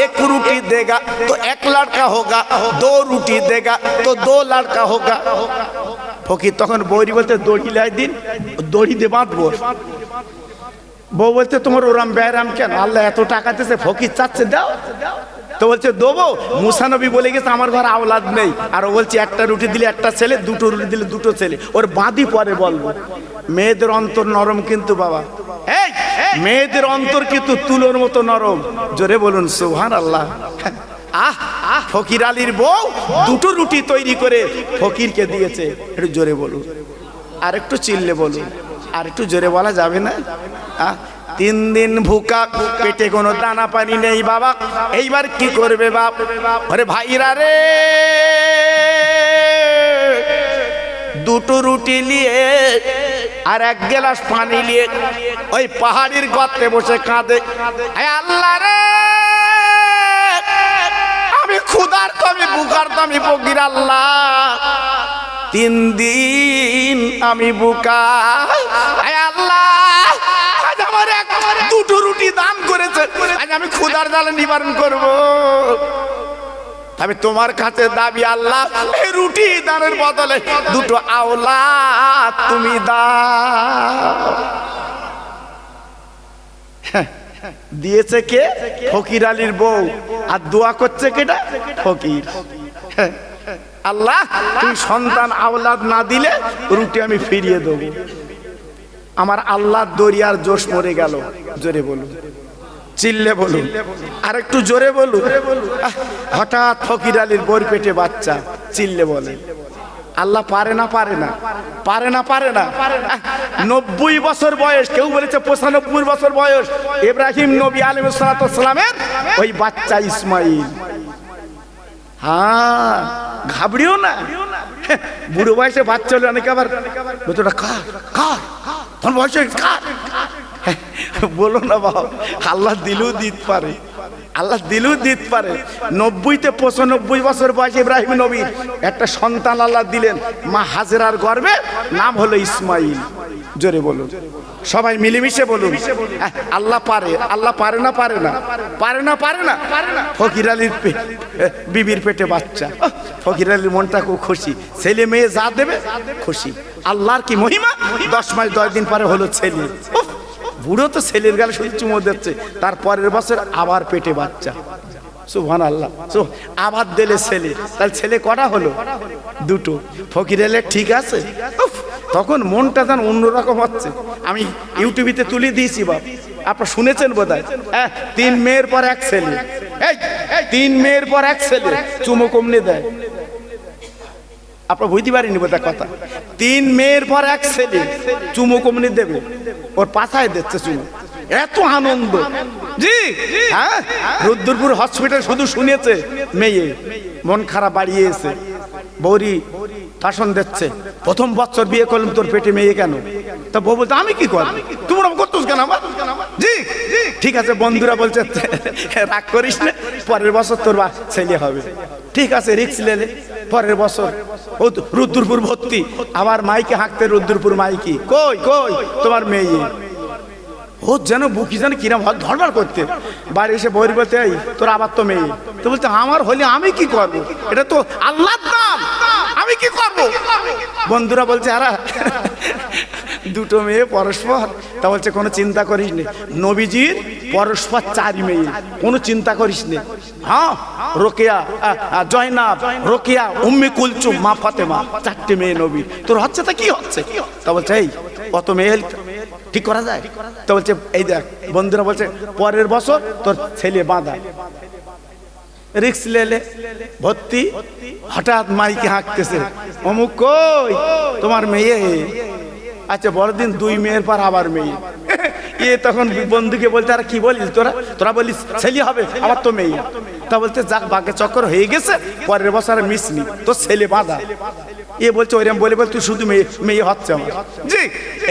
एक रोटी देगा तो एक लड़का होगा, दो रोटी देगा तो दो लड़का होगा। ফকির তখন বৌরি বলতে দড়ি লাই দিন, দড়ি দিয়ে বাঁধবো। বউ বলতে তোমার ওরাম ব্যারাম কেন, আল্লাহ এত টাকা দিয়েছে, ফকির চাচ্ছে দাও। তো বলছে দেবো, মুসা নবী বলে গেছে আমার ঘরে আওলাদ নেই, আর ও বলছে একটা রুটি দিলে একটা ছেলে, দুটো রুটি দিলে দুটো ছেলে, ওর বাঁধি পরে বলবো। মেয়েদের অন্তর নরম কিন্তু বাবা, এই মেয়েদের অন্তর কিন্তু তুলোর মতো নরম। জোরে বলুন সুবহানাল্লাহ। ফকির আলীর বউ দুটো রুটি তৈরি করে ফকিরকে দিয়েছে, একটু জোরে বলুন, আর একটু চিল্লে বলুন, আর একটু জোরে বলা যাবে না? 3 দিন ভুকা, পেটে কোনো দানা পানি নেই বাবা, এইবার কি করবে বাপ? আরে ভাইরা রে, দুটো রুটি নিয়ে আর 1 গ্লাস পানি নিয়ে ওই পাহাড়ির গর্তে বসে কাঁদে, আল্লাহ রে আমি ক্ষুধার তো, আমি বুকার তো, আমি ফকির আল্লাহ, 3 দিন আমি বুকা, আল্লাহ আজ আমার দুটো রুটি দান করেছে, আজ আমি ক্ষুধার জ্বালা নিবারণ করব। আমি তোমার কাছে দাবি আল্লাহ, এই রুটি দানের বদলে দুটো আওলাদ তুমি দাও। দিয়েছে কে? ফকির আলীর বউ। আর দোয়া করছে কেটা? ফকির। আল্লাহ তুমি সন্তান আওলাদ না দিলে রুটি আমি ফিরিয়ে দেবো। আমার আল্লাহর দরিয়ার জোশ মরে গেল। জোরে বলুন, চিল্লে বলুন, আর একটু জোরে বলুন। হঠাৎ ফকির আলীর বউর পেটে বাচ্চা। চিল্লে বলে আল্লাহ পারে না, পারে না, পারে না, পারে না। 90 বছর বয়স, কেউ বলেছে 95 বছর বয়স ইব্রাহিম নবী আলাইহিস সালাতু ওয়াস সালামের ওই বাচ্চা ইসমাইল। হ্যাঁ, ঘাবড়িও না, বুড়ো বয়সে বাচ্চা হলে অনেকে আবার ওটা কার কার তোর বয়সে কার, বলো না বাবা, আল্লাহ দিলেও দিতে পারে, আল্লাহ দিলেও দিতে পারে। 90 থেকে 95 বছর বয়স ইব্রাহিম নবীর একটা সন্তান আল্লাহ দিলেন মা হাজেরার গর্ভে, নাম হলো ইসমাইল। জোরে বলুন, সবাই মিলেমিশে বলুন আল্লাহ পারে। আল্লাহ পারে না, পারে না, পারে না, পারে না। ফকির আলীর বিবির পেটে বাচ্চা, ফকির আলীর মনটা খুব খুশি, ছেলে মেয়ে যা দেবে খুশি। আল্লাহর কি মহিমা, 10 মাস 10 দিন পরে হলো ছেলে। বুড়ো তো ছেলের গালে শুধু চুমো দিচ্ছে, তার পরের বছর আবার পেটে বাচ্চা। সুবহানাল্লাহ, আবার দিলে ছেলে, তাহলে ছেলে কটা হলো? দুটো। ফকির আলী ঠিক আছে, তখন মনটা যেন অন্যরকম হচ্ছে। আমি ইউটিউবে তুলে দিয়েছি বাপ, আপনারা শুনেছেন বোধহয়। 3 মেয়ের পর 1 ছেলে, এই 3 মেয়ের পর 1 ছেলে, চুমো কমনে দেয়। আপনারা বুঝতে পারেনি বোধহয় কথা। 3 মেয়ের পর 1 ছেলে, চুমো কমনে দেবে, ওর পাছায় দিচ্ছে চুমো। এত আনন্দ, জি হ্যাঁ। রুদ্রপুর হসপিটাল শুধু শুনেছে মেয়ে, মন খারাপ বাড়িয়েছে, বৌরি শাসন দিচ্ছে, 1ম বছর বিয়ে করলাম, তোর পেটে মেয়ে কেন? তা বউ বলতে আমি কি করবো, তোমরা করতোস কেন আমার? জি ঠিক আছে, বন্ধুরা বলছে রাগ করিস না, পরের বছর তোর ছেলে হবে। ঠিক আছে, রিক্স লেলে পরের বছর ও রুদ্রপুর ভর্তি। আবার মাইকে হাঁকতে, রুদ্রপুর মাইকি, কই কই তোমার মেয়ে? ও যেন বুকি যেন কিরম ধরবার করতে। বাড়ি এসে বৌরি বলতে, এই তোর আবার তো মেয়ে। তো বলতে আমার হলে আমি কি করবো, এটা তো আল্লাহর দান, আমি কি করবো? বন্ধুরা বলছে আরা দুটো মেয়ে পরস্পর। তা বলছে কোনো চিন্তা করিস নে, নবীজির পরস্পর 4 মেয়ে, কোনো চিন্তা করিস নে। হ্যাঁ, রোকেয়া, জয়নাব, রোকেয়া, উম্মে কুলসুম, মা ফাতেমা, 4টে মেয়ে নবী। তোর হচ্ছে তা কি হচ্ছে? তা বলছে এই অত মেয়ে ঠিক করা যায়? তো বলছে এই দেখ, বন্ধুরা বলছে পরের বছর তোর ছেলে বাঁধা। রিক্স লেলে ভর্তি। হঠাৎ মাইকে হাঁকতেছে, অমুক কই তোমার মেয়ে? আচ্ছা বড়দিন 2 মেয়ের পর আবার মেয়ে। এ তখন বন্ধুকে বলতে, আর কি বলিস তোরা? তোরা বলিস ছেলে হবে, আবার তো মেয়ে। তা বলতে যাক, বাঘে চক্কর হয়ে গেছে, পরের বছর আর মিস নি, তোর ছেলে বাঁধা। এ বলছে ওইরকম বলে বল তুই শুধু মেয়ে মেয়ে হচ্ছে আমার। জি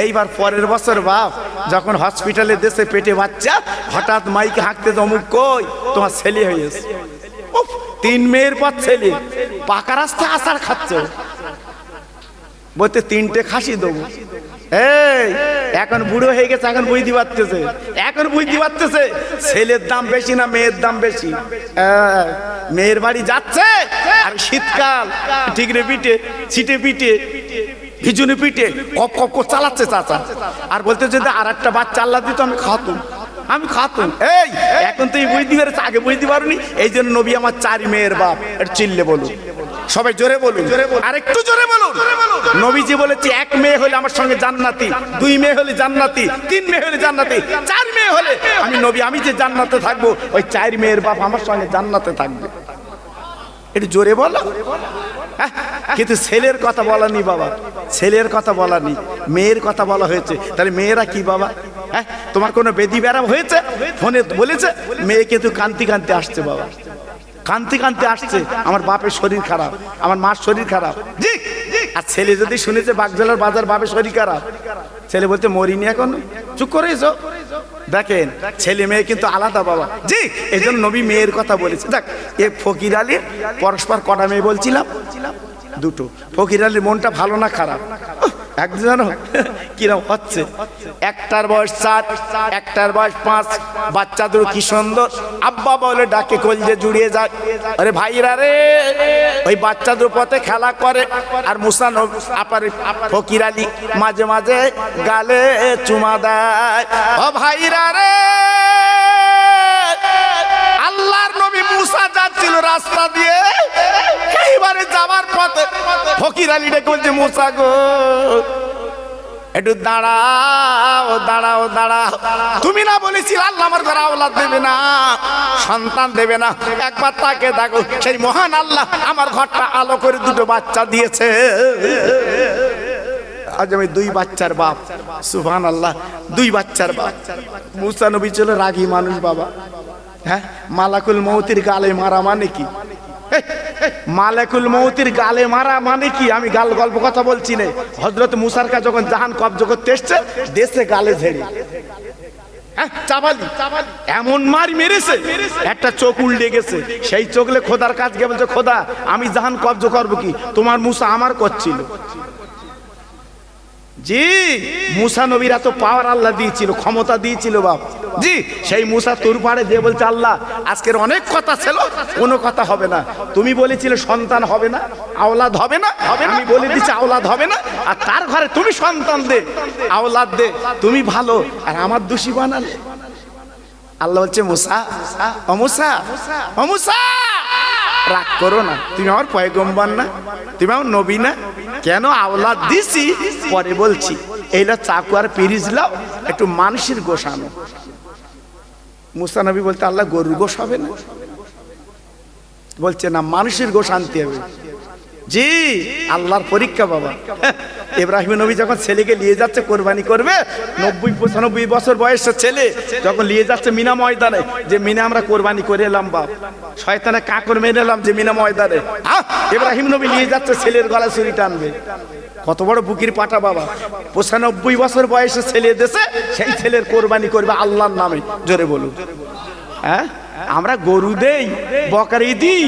এইবার পরের বছর বাপ যখন হসপিটালে দেশে পেটে বাচ্চা, হঠাৎ মাইকে হাঁকতে, অমুক কই তোমার ছেলে হয়েছে। 3 মেয়ের পর ছেলে, পাকা রাস্তায় আছাড় খাচ্ছে। বলতে 3টে খাসি দেবো। এই এখন বুড়ো হয়ে গেছে, এখন বুঝতে পারতেছে, এখন বুঝতে পারতেছে ছেলের দাম বেশি না মেয়ের দাম বেশি। মেয়ের বাড়ি যাচ্ছে আর শীতকাল ঠিকরে পিঠে ছিটে পিঠে ভিজুনি পিঠে কপ কপ করে চালাচ্ছে চাচা, আর বলতে যদি আর একটা বাচ্চা আল্লাহ দিত আমি খাতুম। এই এখন তুই বুঝতে পেরেছ, আগে বুঝতে পারোনি। এই জন্য নবী আমার 4 মেয়ের বাপ। একটু চিল্লে বলুন, সবাই জোরে বলুন, আর একটু জোরে বলুন। নবীজি বলেছে 1 মেয়ে হলে আমার সঙ্গে জান্নাতি, 2 মেয়ে হলে জান্নাতি, 3 মেয়ে হলে জান্নাতি, 4 মেয়ে হলে আমি নবী, আমি যে জান্নাতে থাকবো ওই 4 মেয়ের বাপ আমার সঙ্গে জান্নাতে থাকবে। একটু জোরে বলো। কিন্তু ছেলের কথা বলানি বাবা, ছেলের কথা বলানি, মেয়ের কথা বলা হয়েছে। তাহলে মেয়েরা কি বাবা? হ্যাঁ, তোমার কোনো বেদি ব্যারাম হয়েছে? ফোনে বলেছে মেয়ে কিন্তু কান্তি কান্তি আসছে বাবা, কান্তি কান্তি আসছে, আমার বাপের শরীর খারাপ, আমার মার শরীর খারাপ। জি। আর ছেলে যদি শুনেছে বাগজলার বাজার বাপের শরীর খারাপ, ছেলে বলতে মরিনি এখন, চুপ করে এসো। দেখেন ছেলে মেয়ে কিন্তু আলাদা বাবা। জি, এই জন্য নবী মেয়ের কথা বলেছে। দেখ এ ফকির আলীর পরস্পর কটা মেয়ে বলছিলাম? 2টো। ফকির আলীর মনটা ভালো না খারাপ? একজন জানো কিরম হচ্ছে, একটার বয়স 4, একটার বয়স 5। বাচ্চাদের কি সুন্দর আব্বা বলে ডাকে, কলজে জুড়িয়ে যায়। আরে ভাইরা রে, ওই বাচ্চাদের পথে খেলা করে। আর মুসা আপার ফকির আলী মাঝে মাঝে গালে চুমা দেয়। ও ভাইরা রে, আল্লাহর নবী মুসা যাচ্ছিল রাস্তা দিয়ে, এইবারে যাবার পথে ফকির আলী ডেকে বলছে, মুসা গো একটু দাঁড়াও দাঁড়াও দাঁড়াও, তুমি না বলেছিলে আল্লাহ আমার ঘরে আওলাদ দেবে না, সন্তান দেবে না? একবার তাকে দেখো, সেই মহান আল্লাহ আমার ঘরটা আলো করে 2টো বাচ্চা দিয়েছে। আজ আমি 2 বাচ্চার বাপ। সুবহানাল্লাহ, 2 বাচ্চার বাপ। মুসা নবী ছিল রাগী মানুষ বাবা। হ্যাঁ, মালাকুল মৌতির গালে মারা মানে কি? মালাকুল মৌতির গালে মারা মানে কি? আমি গাল গল্প কথা বলছি না। হযরত মুসার কাছে যখন জাহান কবজ করতে এসছে, দেশে গালে ঝেড়ে চাবালি এমন মার মেরেছে, একটা চোখ উল্টে গেছে। সেই চোখলে খোদার কাছে গিয়ে বলছে, খোদা আমি জাহান কবজ করবো কি? তোমার মুসা আমার করছিল। জি, মুসা নবীর এত পাওয়ার আল্লাহ দিয়েছিল, ক্ষমতা দিয়েছিল বাপ। জি, সেই মুসা তোর পাড়ে দিয়ে বলছে, আল্লাহ আজকের অনেক কথা ছিল, কোনো কথা হবে না। তুমি বলেছিলে সন্তান হবে না, আওলাদ হবে না, আমি বলে দিচ্ছি আওলাদ হবে না। আর তার ঘরে তুমি সন্তান দে, আওলাদ দে, তুমি ভালো, আর আমার দোষী বানালে। আল্লাহ বলছে, মুসা ও মুসা ও মুসা, রাগ করো না, তুমি আমার পয়গম্বর না, তুমি আমার নবী না? কেন আওলাদ দিছি পরে বলছি। এইটা চাকু আর পিরিজ লাও, একটু মানুষের গোশ আনো। মুসা নবী বলতে, আল্লাহ গরুর গোশ হবে না? বলছে না, মানুষের গোশ আনতে হবে। জি, আল্লাহর পরীক্ষা বাবা। ইব্রাহিম নবী যখন ছেলেকে নিয়ে যাচ্ছে কোরবানি করবে, 90-95 বছর বয়সের ছেলে যখন নিয়ে যাচ্ছে মিনা ময়দানে, যে মিনা আমরা কোরবানি করে এলাম বাপ, শয়তানে কাকড় মেরে এলাম যে মিনা ময়দানে। ইব্রাহিম নবী নিয়ে যাচ্ছে ছেলের গলা ছুরি টানবে। কত বড় বুকির পাটা বাবা। 95 বছর বয়সের ছেলে দেশে, সেই ছেলের কোরবানি করবে আল্লাহর নামে। জোরে বলুন। হ্যাঁ, আমরা গরু দেই, বকরি দিই,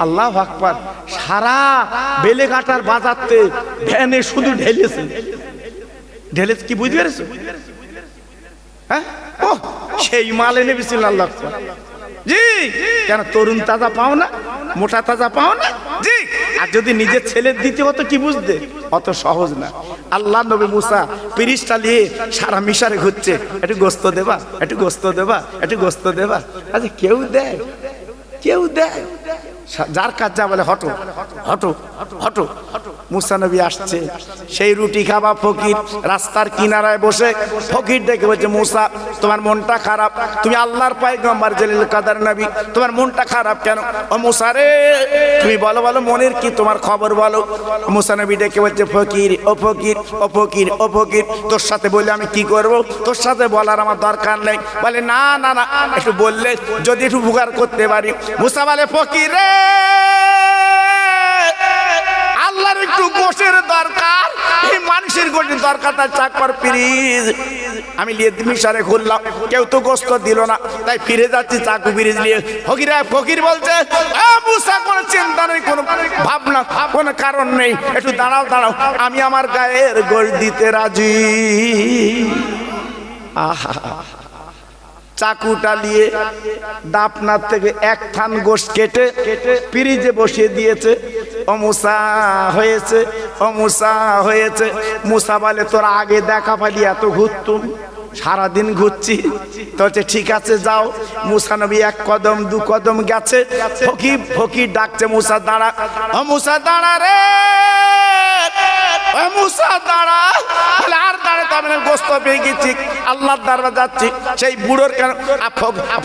আল্লাহু আকবার। সারা বেলেঘাটার বাজারতে ভ্যানে শুধু ঢেলেছে কি বুঝতে পেরেছো? হ্যাঁ, ও সেই মাল এনে বিসমিল্লাহ আল্লাহু আকবার। জি, কেন তরুণ তাজা পাও না, মোটা তাজা পাও না? জি, আর যদি নিজের ছেলের দিতে হতো কি বুঝতে? অত সহজ না। আল্লাহ নবী মুসা পিরিশটা নিয়ে সারা মিশরে ঘুরছে, একটু গোস্ত দেবা, একটু গোস্ত দেবা, একটু গোস্ত দেবা। আচ্ছা কেউ দেয়, কেউ দেয়? যার কাজ যা বলে, হটো হটো হটো। মুসা নবী আসছে, সেই রুটি খাবা ফকির রাস্তার কিনারায় বসে। ফকির ডেকে বলছে, মুসা তোমার মনটা খারাপ, তুমি আল্লাহর পয়গম্বর জলিল কাদের নবী, তোমার মনটা খারাপ কেন? ও মুসা রে, তুমি বলো বলো মনের কি তোমার খবর বলো। মুসা নবী ডেকে বলছে, ফকির ও ফকির ও ফকির ও ফকির, তোর সাথে বলে আমি কি করব? তোর সাথে বলার আমার দরকার নেই। বলে না না না, একটু বললে যদি একটু উপকার করতে পারি। মুসা বলে, ফকির রে, আল্লাহর একটু গোশের দরকার, এই মানুষের গোশের দরকার, তার চাকর পিরিজ আমি নিয়ে মিশরে ঘুরলাম, কেউ তো গোস্ত দিল না, তাই ফিরে যাচ্ছি চাকু পিরিজ নিয়ে। ফকির বলছে মুসা, কোনো চিন্তা নেই, কোনো ভাবনা, কোনো কারণ নেই, একটু দাঁড়াও দাঁড়াও, আমি আমার গায়ের গোশ দিতে রাজি। আহা, চাকুটা নিয়ে দাপনার থেকে এক থান গোশ কেটে পিরিজে বসিয়ে দিয়েছে। ও মুসা হয়েছে, ও মুসা হয়েছে। মুসা বলে তোর আগে দেখা পালি এত ঘুরতুম, সারাদিন ঘুরছি। তো ঠিক আছে যাও। মুসা নবী এক কদম দু কদম গেছে, ফকির ডাকছে মুসা দাঁড়া, ও মুসা দাঁড়া রে, ও মুসা দাঁড়া। আর দাঁড়াতে হবে না, গোস্ত পেয়ে গেছি, আল্লাহর দরবারে যাচ্ছি। সেই বুড়োর কেন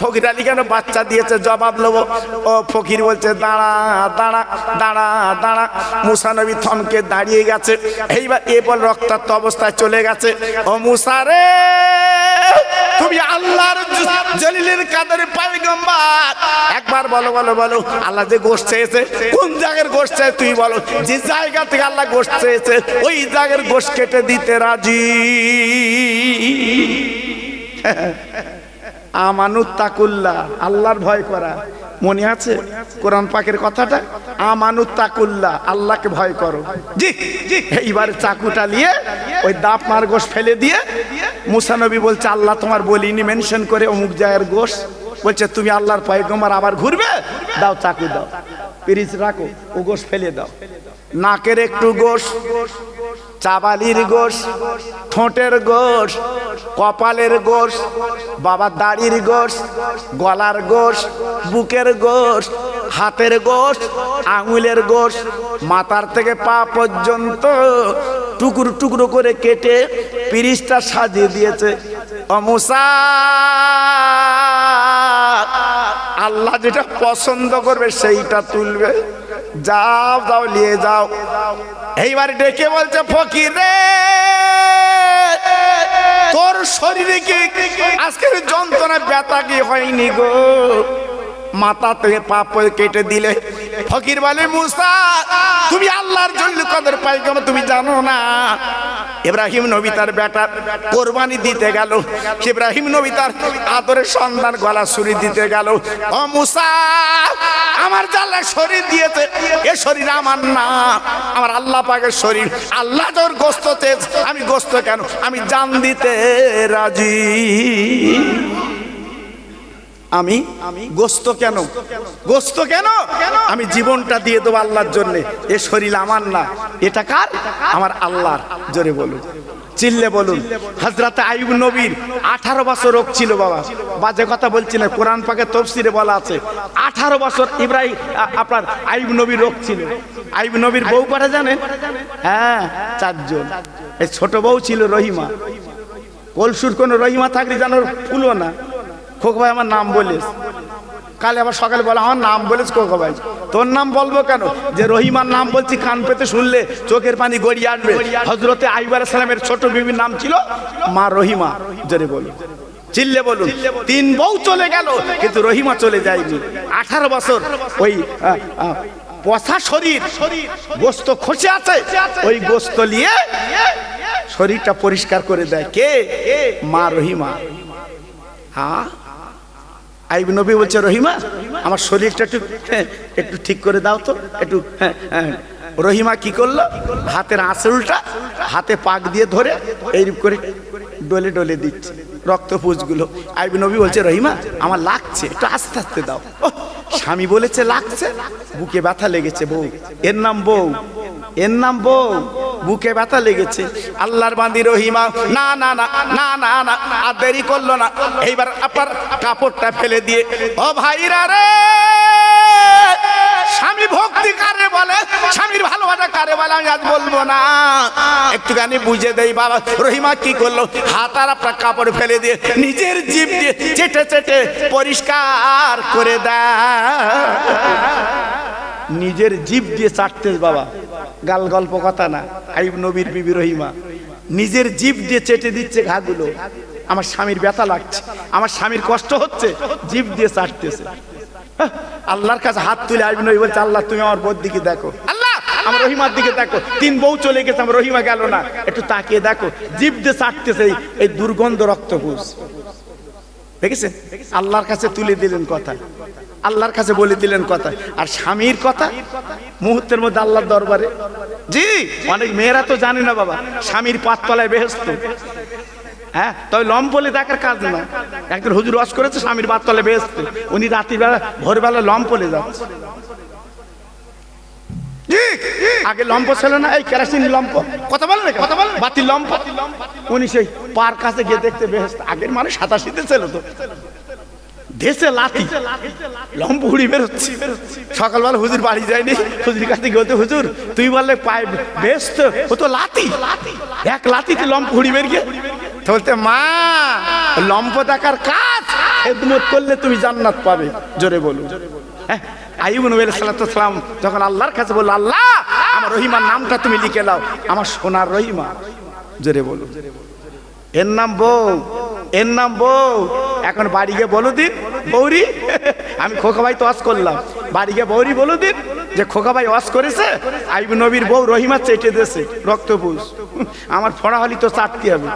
ফকির আলী কেন বাচ্চা দিয়েছে জবাব নেবো। ও ফকির বলছে দাঁড়া দাঁড়া দাঁড়া দাঁড়া। মুসা নবী থমকে দাঁড়িয়ে গেছে। এইবার এ বল রক্তাক্ত অবস্থায় চলে গেছে। ও মুসা রে, তুমি আল্লাহর জলিলের কাদের পয়গম্বর, একবার বলো বলো বলো, আল্লাহ যে গোশত চেয়েছে কোন জায়গার গোশত চেয়ে তুই বলো, যে জায়গা থেকে আল্লাহ গোশত চেয়েছে ওই জায়গার গোশত কেটে দিতে রাজি। আমানুত তাকুল্লাহ, আল্লাহর ভয় করা, মনে আছে কোরআন পাকের কথাটা? আমানুত তাকুল্লাহ, আল্লাহকে ভয় করো। জি জি। এইবার চাকুটা নিয়ে ওই দাপনার গোশ ফেলে দিয়ে মুসা নবী বলছে আল্লাহ তোমার বলিনি মেনশন করে অমুক জায়গার গোশ, বলছে তুমি আল্লাহর পয়গম্বর আবার ঘুরবে, দাও চাকু দাও, পিরিচ রাখো, ও গোশ ফেলে দাও। নাকের একটু গোশ, চাবালির গোশ, ঠোঁটের গোশ, কপালের গোশ, বাবার দাড়ির গোশ, গলার গোশ, বুকের গোশ, হাতের গোশ, আঙুলের গোশ, মাথার থেকে পা পর্যন্ত টুকরো টুকরো করে কেটে পিরিচটা সাজিয়ে দিয়েছে। ও মুসা, আল্লাহ যেটা পছন্দ করবে সেইটা তুলবে, যাও যাও নিয়ে যাও। এইবার ডেকে বলছে ফকির রে, তোর শরীরে কি আজকের যন্ত্রণা ব্যথা কি হয়নি গো? মাথা থেকে পা কেটে দিলে। ফকির বলে মুসা, তুমি আল্লাহর জন্য কদর পয়গম্বর, তুমি জানো না ইব্রাহিম নবী তার বেটার কোরবানি দিতে গেল, ইব্রাহিম নবী তার আদরের সন্তান গলা ছুরি দিতে গেল। ও মুসা, আমার জাল্লা শরীর দিয়েছে, এ শরীর আমার না, আমার আল্লাহ পাকের শরীর। আল্লাহ তোর গোস্ত চেয়েছে, আমি গোস্ত কেন, আমি জান দিতে রাজি। আমি গোস্ত কেন, গোস্ত কেন, আমি জীবনটা দিয়ে দেবো আল্লাহর জন্য। এ শরীর আমার না, এটা কার? আমার আল্লাহর। জোরে বলুন, চিল্লে বলুন। হযরত আইয়ুব নবীর 18 বছর রোগ ছিল বাবা, বাজে কথা বলছি না, কোরআন পাকের তাফসীরে বলা আছে 18 বছর ইব্রাহিম আপনার আইয়ুব নবীর রোগ ছিল। আইয়ুব নবীর বউ কটা জানেন? হ্যাঁ, 4 জন। এই ছোট বউ ছিল রহিমা। কলসুর কোন রহিমা থাকলে জানো ফুলো না। খোকা ভাই আমার নাম বলিস, কালে আবার সকালে বলে আমার নাম বলিস খোকা ভাই। তোর নাম বলবো কেন, যে রহিমার নাম বলছি কান পেতে শুনলে চোখের পানি গড়িয়ে আসবে। হযরতে আইয়ুব আলাইহিস সালামের ছোট বিবির নাম ছিল মা রহিমা। জোরে বলুন, চিল্লে বলুন। 3 বউ চলে গেল কিন্তু রহিমা চলে যায়নি। 18 বছর ওই পচা শরীর, গোস্ত খসে আছে, ওই গোস্ত নিয়ে শরীরটা পরিষ্কার করে দেয় কে? মা রহিমা। হ্যাঁ, আইয়ুব নবী বলছে রহিমা আমার শরীরটা একটু ঠিক করে দাও তো একটু। রহিমা কি করলো, হাতের আঁচলটা হাতে পাক দিয়ে ধরে এইরূপ করে ডলে ডলে দিচ্ছে রক্ত পুঁজগুলো। আইয়ুব নবী বলছে রহিমা আমার লাগছে, একটু আস্তে আস্তে দাও। স্বামী বলেছে লাগছে, বুকে ব্যথা লেগেছে। বউ, এর নাম বউ, এর নাম বউ, বুকে ব্যথা লেগেছে। আল্লাহর বান্দি রহিমা না না না না না না, আর দেরি করলো না। এইবার আপনার কাপড়টা ফেলে দিয়ে, ও ভাইরা রে, স্বামী ভক্তি কারে বলে, স্বামীর ভালোবাসা কারে বলে আমি আজ বলবো না, একটুখানি বুঝে দেই বাবা। রহিমা কি করলো, হাত আর আপনার কাপড় ফেলে দিয়ে নিজের জিভ দিয়ে চেটে চেটে পরিষ্কার করে দেয়। নিজের জিভ দিয়ে চাটতে বাবা, গাল গল্প কথা না। আইয়ুব নবীর বিবি রহিমা নিজের জিভ দিয়ে চেটে দিচ্ছে ঘাগুলো। আমার স্বামীর ব্যথা লাগছে, আমার স্বামীর কষ্ট হচ্ছে, জিভ দিয়ে চাটতেছে। আল্লাহর কাছে হাত তুলে আইয়ুব নবী বলছে আল্লাহ তুমি আমার বোর দিকে দেখো, আল্লাহ আমার রহিমার দিকে দেখো, 3 বউ চলে গেছে, আমার রহিমা গেল না, একটু তাকিয়ে দেখো, জিভ দিয়ে চাটতেছে এই দুর্গন্ধ রক্তপুষ। দেখেছেন, আল্লাহর কাছে তুলে দিলেন কথা, আল্লাহর কাছে বলে দিলেন কথা, আর স্বামীর কথা মুহূর্তের মধ্যে আল্লাহর দরবারে। জি, অনেক মেয়েরা তো জানে না বাবা, স্বামীর পাততলায় বেহেশত। হ্যাঁ, তবে লম্পলে দেখার কাজ না। একজন হুজুর ওয়াজ করেছে স্বামীর পাততলায় বেহেশত, উনি রাত্রির বেলা ভোরবেলা লম্পলে যাচ্ছে। আগে লম্প ছিল না, এই কেরাসিন লম্প, কথা বলেন, বাতি লম্প, উনি সেই পার কাছে গিয়ে দেখতে বেহেশত। আগের মানুষ 87-তে ছিল তো, দেশে লাঠি লম্প উড়ি বেরোচ্ছে। সকালবেলা হুজুর বাড়ি যায়নি, হুজুর কাছে গিয়ে, হুজুর তুই বললে পায়ে বেহেশত, ও তো লাঠি, এক লাঠিতে লম্প উড়ি বের গিয়ে বলতে, মা লম্প দেখার কাজ খেদমত করলে তুমি জান্নাত পাবে। জোরে বলুন। হ্যাঁ, আইয়ুব নবী আলাইহিস সালাম যখন আল্লাহর কাছে বলল, আল্লাহ আমার রহিমার নামটা তুমি লিখে দাও, আমার সোনার রহিমা। জোরে বলুন। এর নাম বউ, এর নাম বউ। এখন বাড়ি গিয়ে বলো দিন, বৌরি আমি খোকা ভাই তো ওয়াজ করলাম, বাড়ি গিয়ে বৌরি বলো দিন যে খোকা ভাই ওয়াজ করেছে, আইয়ুব নবীর বউ রহিমা চেটে দিয়েছে রক্তপুষ। আমার ফোড়া হলি তো চাটতে হবে।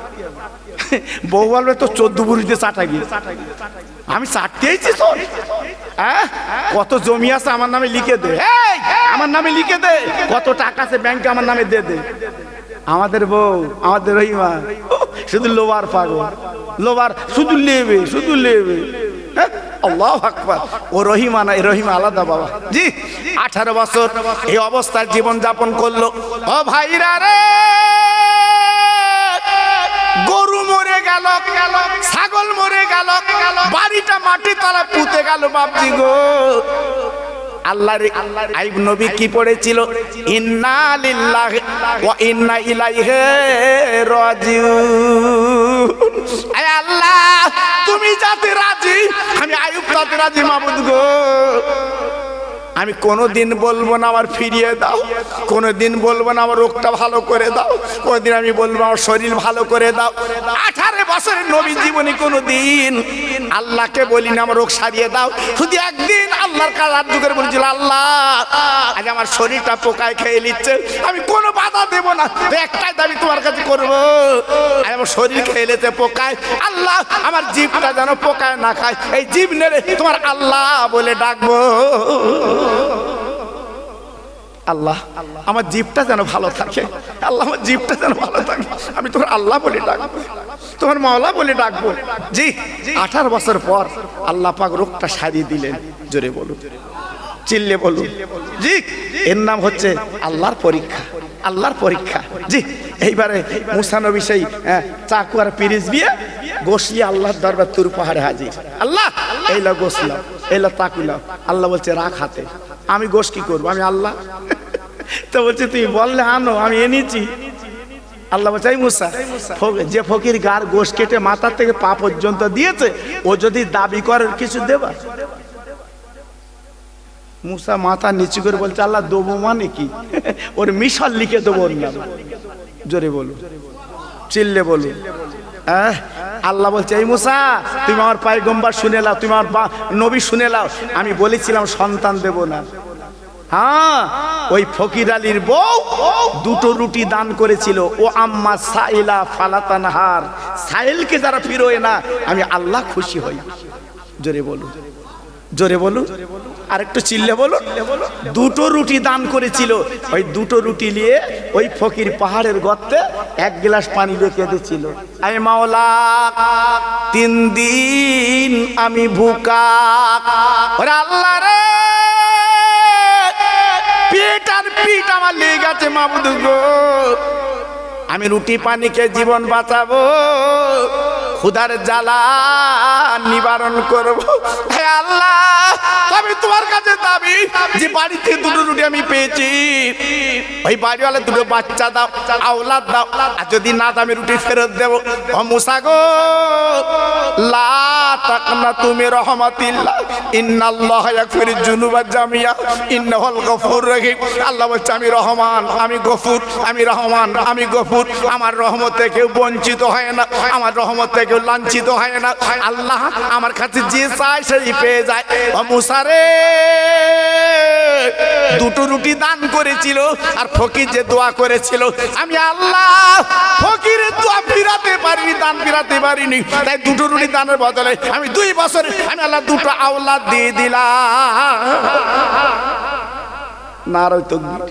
বউ বলবে তো 14 বুড়িতে চাটা গিয়ে, আমি চাটতে আইছি তোর। হ্যাঁ, কত জমি আছে আমার নামে লিখে দে, আমার নামে লিখে দে, কত টাকা আছে ব্যাংকে আমার নামে দে দে। আমাদের বউ, আমাদের রহিমা শুধু লোবার পাগল, লোবার শুধু লেবে, শুধু লেবে। আল্লাহু আকবার। ও রহিমা না, এই রহিমা আলাদা বাবা। জি, 18 বছর এই অবস্থায় জীবন যাপন করলো। ও ভাইরা রে, গরু মরে গেল, ছাগল মরে গেল, বাড়িটা মাটি তলা পুঁতে গেল। বাপজি গো, আল্লাহর আইয়ুব নবী কি পড়েছিল? ইন্না লিল্লাহি ওয়া ইন্না ইলাইহি রাজিউন। আয় আল্লাহ, তুমি যাতে রাজি, আমি আইয়ুব তাতে রাজি। মাবুদ গো, আমি কোনোদিন বলবো না আমার ফিরিয়ে দাও, কোনোদিন বলবো না আমার রোগটা ভালো করে দাও, কোনোদিন আমি বলবো আমার শরীর ভালো করে দাও। 18 বছরের নবী জীবনে কোনোদিন আল্লাহকে বলি না আমার রোগ সারিয়ে দাও। শুধু একদিন আল্লাহর কাছে হাত করে বলেছিল, আল্লাহ আজ আমার শরীরটা পোকায় খেয়ে নিচ্ছে, আমি কোনো বাধা দেব না, একটাই দাবি তোমার কাছে করবো, আমার শরীর খেয়ে নিচ্ছে পোকায়, আল্লাহ আমার জিভটা যেন পোকায় না খায়, এই জিভ নেড়ে তোমার আল্লাহ বলে ডাকবো। আল্লাহ আমার জিভটা যেন ভালো থাকে, আল্লাহ আমার জিভটা যেন ভালো থাকে, আমি তোমার আল্লাহ বলে ডাকবো, তোমার মাওলা বলে ডাকবো। জি, 18 বছর পর আল্লাহ পাক রোগটা সারিয়ে দিলেন। জোরে বলুন, চিল্লে বলুন। জি, এর নাম হচ্ছে আল্লাহর পরীক্ষা, আল্লাহর পরীক্ষা। জি, এইবারে মুসা নবী সেই চাকু আর পিরিচ দিয়ে গোসলিয়ে আল্লাহর দরবার তুর পাহাড়ে হাজির। আল্লাহ এইলা গোসলাম, এইলা তাকুলাম। আল্লাহ বলছে রাখ হাতে, আমি গোস কি করবো, আমি আল্লাহ। তো বলছে তুমি বললে আনো, আমি এনেছি। আল্লাহ বলছে, এই মুসা, যে ফকির গার গোস কেটে মাথার থেকে পা পর্যন্ত দিয়েছে, ও যদি দাবি করে কিছু দেবা? মুসা মাথা নিচু করে বলছে, আল্লাহ দেবো মানে কি, ওর মিশাল লিখে দেবো ওর নাম। জোরে বলুন, চিল্লে বলুন। আল্লাহ বলছে, এই মুসা তুমি আমার পয়গম্বর শুনে লাও, তুমি আমার নবী শুনে লাও, আমি বলেছিলাম সন্তান দেব না। হ্যাঁ, ওই ফকির আলীর বউ 2টো রুটি দান করেছিল। ও আম্মা সাইলা ফালাতানহার, সাইলকে যারা ফিরোয় না, আমি আল্লাহ খুশি হই। জোরে বলুন, জোরে বলুন, আর একটু চিল্লে বলুন। 2টো রুটি দান করেছিল, ওই 2টো রুটি নিয়ে ওই ফকির পাহাড়ের গর্তে 1 গ্লাস পানি রেখে দিয়েছিল। আয় মাওলা, 3 দিন আমি ভুকা। ওরে আল্লাহ রে, পেট আর পিঠ আমার লেগে গেছে মাবুদ গো, আমি রুটি পানি খেয়ে জীবন বাঁচাবো, ক্ষুধার জ্বালা নিবারণ করবো। হে আল্লাহ, আমি তোমার কাছে দাবি যে বাড়িতে 2টো রুটি আমি পেয়েছি, ওই বাড়িওয়ালা 2টো বাচ্চা দাও, আওলাদ দাও, আর যদি না দাও আমি রুটি ফেরত দেবো। ও মুসা গো, লা তাকনাতু মির রাহমাতিল্লাহ, ইন্নাল্লাহ ইয়াগফিরুয যুনুবা জামিয়া, ইন্নাহুল গফুর রহিম। আল্লাহ বলছে, আমি রহমান, আমি গফুর, আমি রহমান, আমি গফুর, আমার রহমত থেকে বঞ্চিত হয় না, আমার রহমত থেকে লাঞ্ছিত হয় না। আল্লাহ আমার কাছে যে চায় সেই পেয়ে যায়। ও মুসা রে, দুটো রুটি দান করেছিল আর ফকির যে দোয়া করেছিল, আমি আল্লাহ ফকিরের দোয়া ফিরাতে পারিনি, দান ফিরাতে পারিনি, তাই দুটো রুটি দানের বদলে আমি 2 বছর আমি আল্লাহ দুটো আওলাদ দিয়ে দিলাম। নারায়ে তাকবীর।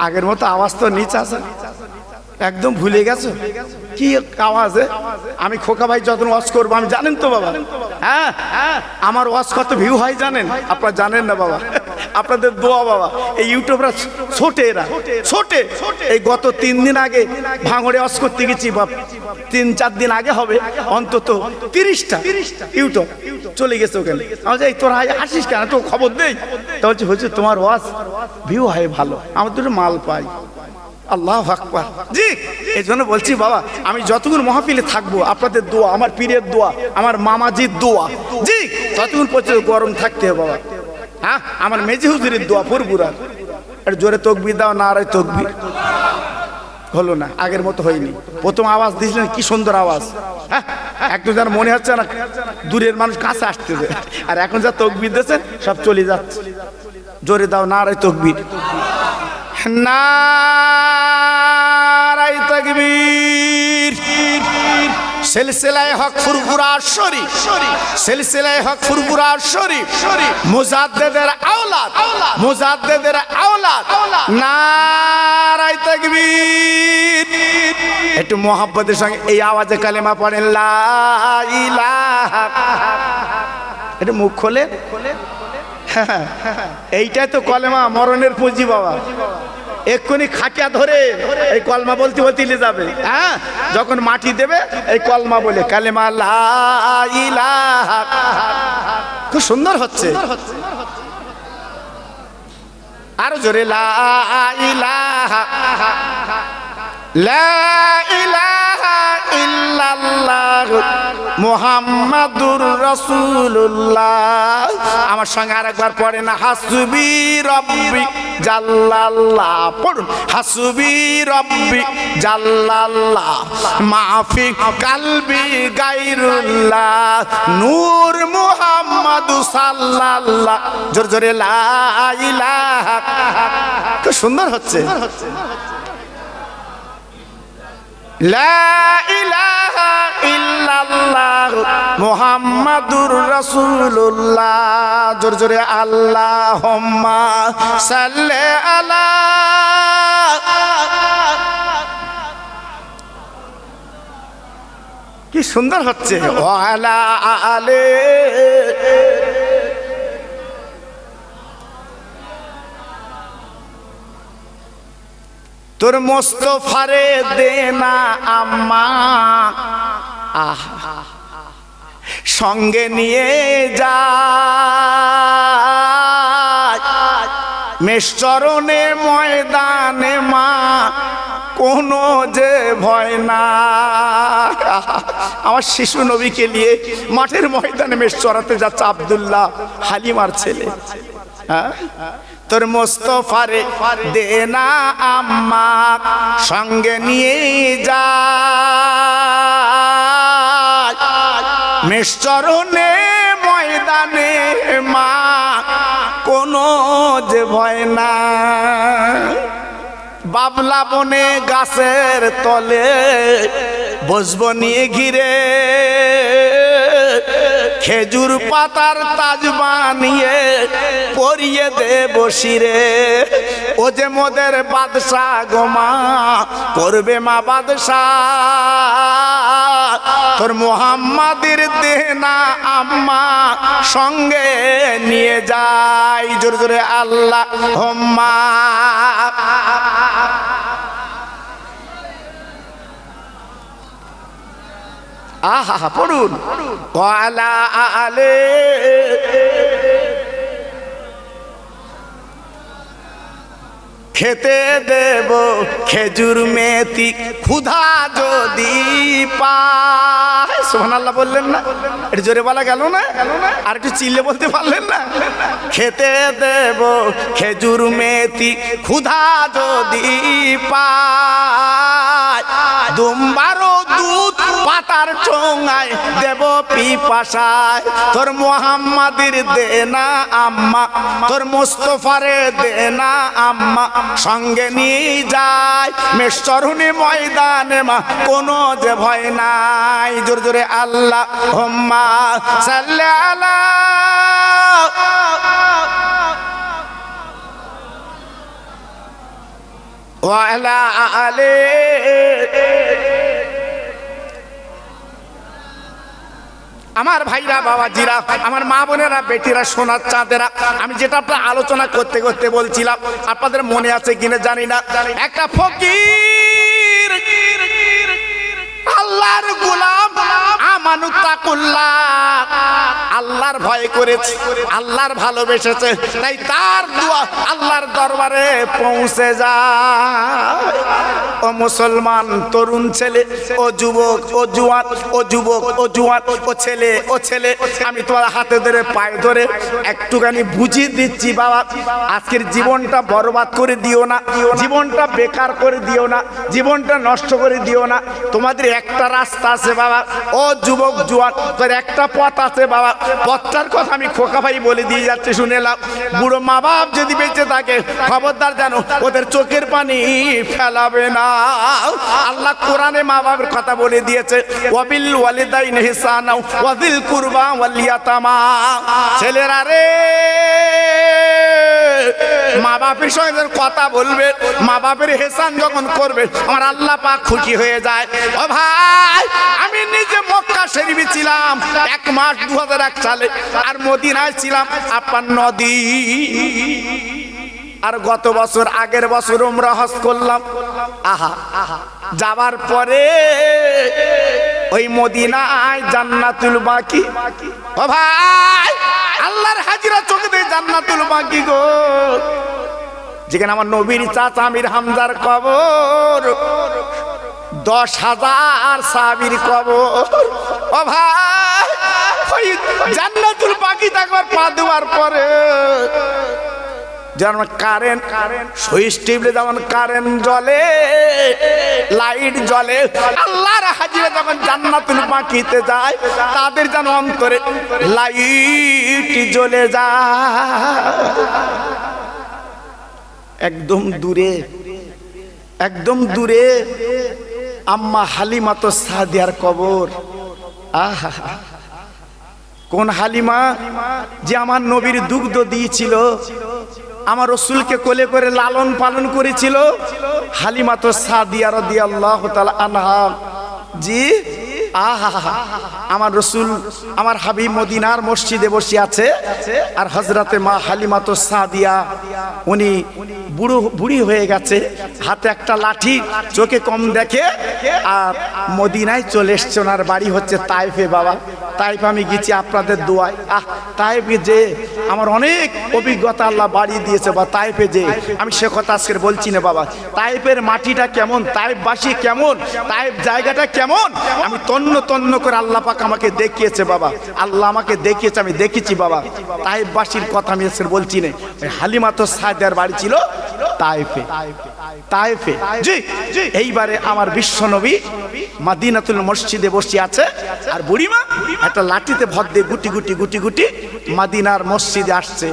আগের মতো আওয়াজ তো নিচে আছে, একদম ভুলে গেছো কি আওয়াজে? আমি খোকা ভাই যখন ওয়াজ করবো আমি জানেন তো বাবা, হ্যাঁ আমার ওয়াজ কত ভিউ হয় জানেন? আপনারা জানেন না বাবা, আপনাদের দোয়া বাবা। এই ইউটিউবরা ছোটে, এরা ছোটে। এই গত 3 দিন আগে ভাঙড়ে ওয়াজ করতে গেছি, 3-4 দিন আগে হবে, অন্তত 30টা ইউটিউব চলে গেছে ওখানে। আমি এই তোরা আসিস কেন, তো খবর দেই। তা বলছি হচ্ছে তোমার ওয়াজ ভিউ হয় ভালো, আমার দুটো মাল পাই। আল্লাহু আকবার। জি, এই জন্য বলছি বাবা, আমি যতক্ষণ মাহফিলে থাকবো আপনাদের দোয়া, আমার পীরের দোয়া, আমার মামাজির দোয়া, জি ততক্ষণ পর্যন্ত গরম থাকতে হবে বাবা। হ্যাঁ, আমার মেজি হুজুরের দোয়া ফুরফুরা। একটু জোরে তাকবীর দাও, নারায়ে তাকবীর। হলো না, আগের মতো হয়নি। প্রথম আওয়াজ দিয়েছিলেন কি সুন্দর আওয়াজ, হ্যাঁ একটু যেন মনে হচ্ছে না দূরের মানুষ কাছে আসতেছে, আর এখন যা তাকবীর দিয়েছেন সব চলে যাচ্ছে। জোরে দাও নারায়ে তাকবীর, নারায়ে তাকবীর। সিলসিলায়ে হক ফুরফুরা শরীফ, সিলসিলায়ে হক ফুরফুরা শরীফ, মুজাদ্দিদের আওলাদ, মুজাদ্দিদের আওলাদ, নারায়ে তাকবীর। একটু মোহাব্বতের সঙ্গে এই আওয়াজে কালেমা পড়েন, লা ইলাহা। একটু মুখ খোলে, এইটাই তো কলেমা, মরণের পুঁজি বাবা। এক্ষুনি খাটিয়া ধরে এই কলমা বলতে বলতে যাবে, হ্যাঁ যখন মাটি দেবে এই কলমা বলে কালেমা লা ইলাহা। খুব সুন্দর হচ্ছে, আরো জোরে লা ইলাহা, লা ইলাহা ইল্লাল্লাহ মুহাম্মাদুর রাসূলুল্লাহ। আমার সঙ্গে আরেকবার পড়ে না, হাসবি রব্বি জাল্লাল্লাহ। পড়ুন, হাসবি রব্বি জাল্লাল্লাহ মাফি কালবি গায়রুল্লাহ নূর মুহাম্মদ সাল্লাল্লাহ। জোরে জোরে লা ইলাহা। খুব সুন্দর হচ্ছে, লা ইলাহা ইল্লাল্লাহ মুহাম্মাদুর রাসূলুল্লাহ। জোরে জোরে আল্লাহুম্মা সাল্লি আলা। কি সুন্দর হচ্ছে, ওয়ালা আলে। তোর মোস্তফারে দেনা আম্মা সঙ্গে নিয়ে যা, মেষচরণে ময়দানে মা কোনো যে ভয় না। আমার শিশু নবীকে নিয়ে মাঠের ময়দানে মেষ চড়াতে যাচ্ছে আব্দুল্লাহ, হালিমার ছেলে। হ্যাঁ, তোর মোস্তফারে দেনা আম্মা সঙ্গে নিয়ে যা, মেষচরণে ময়দানে মা কোনো যে ভয় না। বাবলা বনে গাছের তলে বসবো নিয়ে ঘিরে, খেজুর পাতার তাজ বানিয়ে পরিয়ে দেব শিরে। ও যে মোদের বাদশা গোমা করবে মা বাদশা, তোর মুহাম্মাদের দেনা আম্মা সঙ্গে নিয়ে যাই। জোরে জোরে আল্লাহুম্মা। আহা পড়ুন, ওয়ালা আলে। খেতে দেব খেজুর মেথি ক্ষুধা যদি পায়। সুবহানাল্লাহ বললেন না? একটু জোরে বলা গেল না? আর একটু চিল্লে বলতে পারলেন না? খেতে দেব খেজুর মেথি ক্ষুধা যদি পায়, দুম্বারও দুধ পাতার ঠোঙায় দেব পিপাসায়, তোর মোহাম্মদের দে না আম্মা, তোর মুস্তফারে দে না আম্মা, সঙ্গে নিয়ে যায় মেশরুনি ময়দানে মা, কোনো যে ভয় নাই। জোরে জোরে আল্লাহ হুম্মা সাল্লি আলা ওয়া আলা আলি। আমার ভাইরা বাবাজিরা, আমার মা বোনেরা, বেটিরা, সোনার চাঁদেরা, আমি যেটা আপনার আলোচনা করতে করতে বলছিলাম, আপনাদের মনে আছে কিনা জানি না, একটা ফকির আল্লাহর গোলাম আমানুত্তাকুল্লাহ, আল্লাহর ভয় করেছে, আল্লাহর ভালোবেসেছে, তাই তার দোয়া আল্লাহর দরবারে পৌঁছে যায়। ও মুসলমান তরুণ ছেলে, ও যুবক, ও জুয়ান, ও যুবক, ও জুয়ান, ও ছেলে, ও ছেলে, আমি তোমার হাতে ধরে পায়ে ধরে একটুখানি বুঝিয়ে দিচ্ছি বাবা, আজকের জীবনটা বরবাদ করে দিও না, জীবনটা বেকার করে দিও না, জীবনটা নষ্ট করে দিও না। তোমাদের একটা রাস্তা আছে বাবা, ও যুবক জুয়ান, তোর একটা পথ আছে বাবা, পথটার কথা আমি খোকা ভাই বলে দিয়ে যাচ্ছে, শুনে নাও। বুড়ো মা বাপ যদি বেঁচে থাকে, খবরদার জানো ওদের চোখের পানি ফেলাবে না। আল্লাহ কোরআনে মা বাবার কথা বলে দিয়েছে, ওয়াবিল ওয়ালিদাইনি ইহসানা ওয়াযিল কুরবা ওয়াল ইয়াতামা। ছেলেরা রে, মা বাপের সঙ্গে কথা বলবে, মা বাপের ইহসান যখন করবে, আমার আল্লাহ পাক খুশি হয়ে যায়। ও ভাই, আমি নিজে মক্কা শরীফে ছিলাম 1 মাস 2001 সালে, আর মদিনায় ছিলাম আপনার নদী। আর গত বছর, আগের বছর উমরা হজ করলাম। আহা, যাবার পরে ওই মদিনায় জান্নাতুল বাকি। ও ভাই, আল্লাহর হাজিরা চোখে দিয়ে জান্নাতুল বাকি গো, যেখানে আমার নবীর চাচা আমির হামজার কবর, 10,000 সাহাবীর কবর। ও ভাই, ওই জান্নাতুল বাকি একবার পা দেওয়ার পরে যেমন কারেন্ট সুইচ টিপলে যেমন কারেন্ট জ্বলে, লাইট জ্বলে, আল্লাহর হাজিরা যখন জান্নাতুল বাকিতে যায়, তাদের যেন অন্তরে লাইট জ্বলে যায়। একদম দূরে, একদম দূরে আম্মা হালিমাতো সাদিয়ার কবর। আহা, কোন হালিমা? যে আমার নবীর দুগ্ধ দিয়েছিল, আমার রসুলকে কোলে করে লালন পালন করেছিল, হালিমাতো সাদিয়া রাদিয়াল্লাহু তাআলা আনহা। জি, আহা, আমার রসুল, আমার হাবিব মদিনার মসজিদে বসে আছে, আর হযরতে মা হালিমাতো সাদিয়া উনি বুড়ি হয়ে গেছে, হাতে একটা লাঠি, চোখে কম দেখে, আর মদিনায় চলে এসছে। ওনার বাড়ি হচ্ছে তায়েফে বাবা। তাইফ আমি গেছি আপনাদের দোয়ায়। তাইফে যে আমার অনেক অভিজ্ঞতা আল্লাহ বাড়ি দিয়েছে বা তাইফে যে, আমি সে কথা আজকে বলছি না বাবা। তাইফের মাটিটা কেমন, তাইফবাসী কেমন, তাইফ জায়গাটা কেমন, আমি তন্ন করে আল্লাহ পাক আমাকে দেখিয়েছে বাবা, আল্লাহ আমাকে দেখিয়েছে, আমি দেখেছি বাবা। তাইফবাসীর কথা আমি আজকে বলছি না। হালিমাতো সাদিয়ার বাড়ি ছিল তাইফে, তাইফে। জি, এইবারে আমার বিশ্ব নবী মদিনাতুল মসজিদে বসে আছে, আর বুড়িমা একটা লাঠিতে ভর দিয়ে গুটি গুটি গুটি গুটি মদিনার মসজিদে আসছে।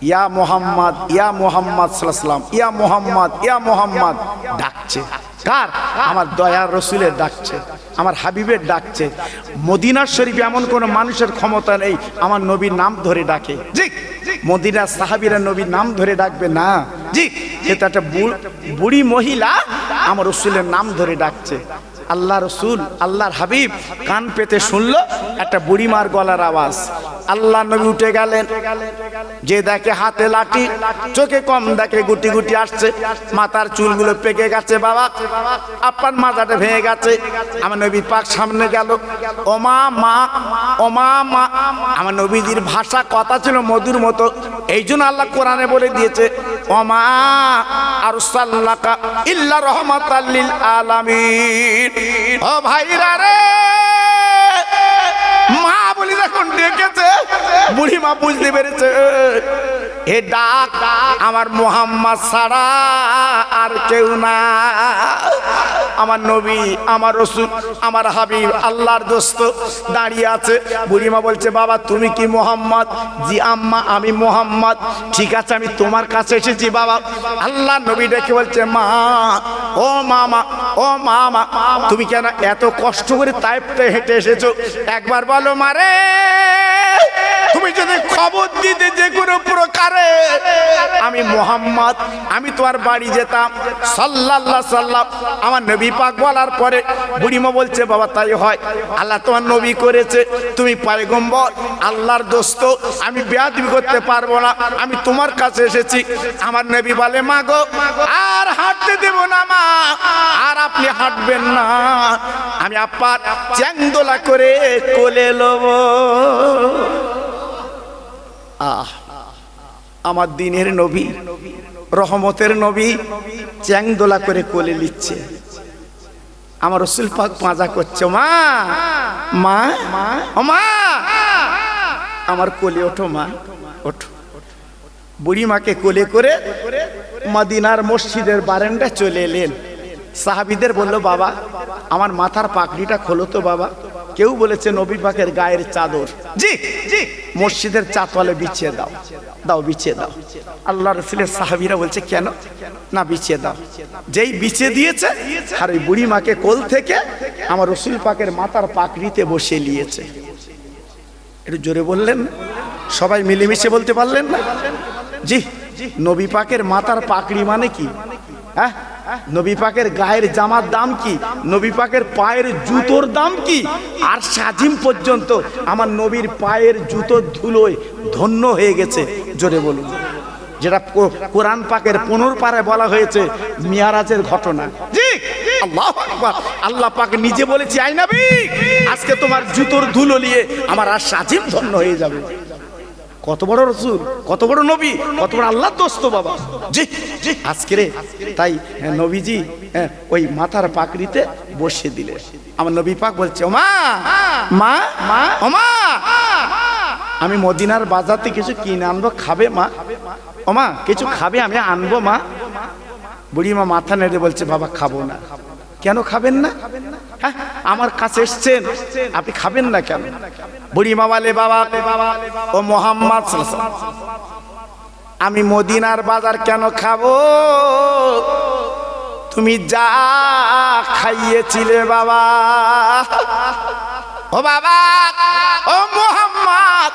ইয়া মোহাম্মদ, ইয়া মোহাম্মদ সাল্লাল্লাহু আলাইহি ওয়াসাল্লাম, ইয়া মোহাম্মদ, ইয়া মোহাম্মদ ডাকছে। কার? আমার দয়ার রসুলের ডাকছে, আমার হাবিবের ডাকছে। মদিনার শরীফে এমন কোন মানুষের ক্ষমতা নেই আমার নবীর নাম ধরে ডাকে। জি, মদিনার সাহাবীরা নবীর নাম ধরে ডাকবে না। জি, এটা একটা বুড়ি মহিলা আমার রসুলের নাম ধরে ডাকছে। আল্লাহ রসুল, আল্লাহর হাবিব কান পেতে শুনলো একটা বুড়িমার গলার আওয়াজ। আল্লাহ নবী উঠে গেলেন, যে দেখে হাতে লাঠি, চোখে কম দেখে, গুটি গুটি আসছে, মাথার চুলগুলো পেকে গেছে বাবা, আপনার মাথাটা ভেঙে গেছে। আমার নবী পাক সামনে গেল, ওমা মা, ওমা মা। আমার নবীজির ভাষা কথা ছিল মধুর মতো, এই জন্য আল্লাহ কোরআনে বলে দিয়েছে, ওমা আরসালনাকা ইল্লা রাহমাতাল লিল আলামিন। ও ভাইরা রে, মা বলি যখন ডেকেছে, বুড়ি মা বুঝতে পেরেছে এ ডাক আমার মুহাম্মদ ছাড়া আর কেউ না। আমার নবী, আমার রাসূল, আমার হাবিব, আল্লাহর দোস্ত দাঁড়িয়ে আছে। বুড়িমা বলছে, বাবা তুমি কি মুহাম্মদ? জি আম্মা আমি মুহাম্মদ। ঠিক আছে, আমি তোমার কাছে এসেছি বাবা। আল্লাহ নবী ডেকে বলছে, মা, ও মামা, ও মামা, তুমি কেন এত কষ্ট করে তায়েফে হেঁটে এসেছো? একবার বলো মারে, তুমি যদি খবর দিতে যে কোনো প্রকারে আমি মুহাম্মদ, আমি তোমার বাড়ি যেতাম। সাল্লাল্লাহু সাল্লাম আমার নবী পাক বলার পরে বুড়িমা বলছে, বাবা তাই হয়, আল্লাহ তোমার নবী করেছে, তুমি পয়গম্বর, আল্লাহর দোস্ত, আমি বেয়াদবি করতে পারবো না, আমি তোমার কাছে এসেছি। আমার নবী বলে, মা গো, আর হাঁটতে দেব না মা, আর আপনি হাঁটবেন না, আমি আপার চ্যাংদোলা করে কোলে লব। আমার দিনের নবী, রহমতের নবী চ্যাংদোলা করে কোলে নিচ্ছে। আমার রাসূল পাক পাজা করছে, মা, মা, ও মা, আমার কোলে ওঠো মা, ওঠো। বুড়ি মাকে কোলে করে মদিনার মসজিদের বারান্দায় চলে এলেন। সাহাবীদের বলল, বাবা আমার মাথার পাগড়িটা খোলো তো বাবা। কেউ বলেছে নবী পাকের গায়ের চাদর, জি জি, মসজিদের চাতওয়ালে বিছিয়ে দাও, দাও বিছিয়ে দাও। আল্লাহ রাসূলের সাহাবীরা বলছে, কেন? না বিছিয়ে দাও। যেই বিছিয়ে দিয়েছে, আর ওই বুড়ি মাকে কোল থেকে আমার রাসূল পাকের মাথার পাগড়িতে বসে নিয়েছে। একটু জোরে বললেন, সবাই মিলেমিশে বলতে পারলেন না? জি, নবী পাকের মাথার পাগড়ি মানে কি? হ্যাঁ, নবী পাকের গায়ের জামার দাম কি? নবী পাকের পায়ের জুতোর দাম কি? আর সাজিম পর্যন্ত আমার নবীর পায়ের জুতোর ধুলোয় ধন্য হয়ে গেছে। জোরে বলুন। যেটা কোরআন পাকের 15 পারায় বলা হয়েছে মিয়ারাজের ঘটনা। জি, আল্লাহু আকবার। আল্লাহ পাক নিজে বলেছে, আই নবী, আজকে তোমার জুতোর ধুলো নিয়ে আমার আর সাজিম ধন্য হয়ে যাবে। কত বড় রাসূল, কত বড় নবী, কত বড় আল্লাহর দোস্ত বাবা। জি জি, আজকে রে তাই নবীজি ওই মাথার পাগড়িতে বসে দিলে। আমার নবী পাক বলছে, ও মা, মা, মা, ও মা, আমি মদিনার বাজার থেকে কিছু কিনে আনবো, খাবে মা? ও মা, কিছু খাবে? আমি আনবো মা। বুড়ি মা মাথা নেড়ে বলছে, বাবা খাবো না। কেন খাবেন না? হ্যাঁ, আমার কাছে এসছেন, আপনি খাবেন না কেন? বুড়ি মা বলে, বাবা ও মুহাম্মদ সাল্লাল্লাহু আলাইহি ওয়াসাল্লাম, আমি মদিনার বাজার কেন খাবো? তুমি যা খাইয়েছিলে বাবা, ও বাবা, ও মুহাম্মদ,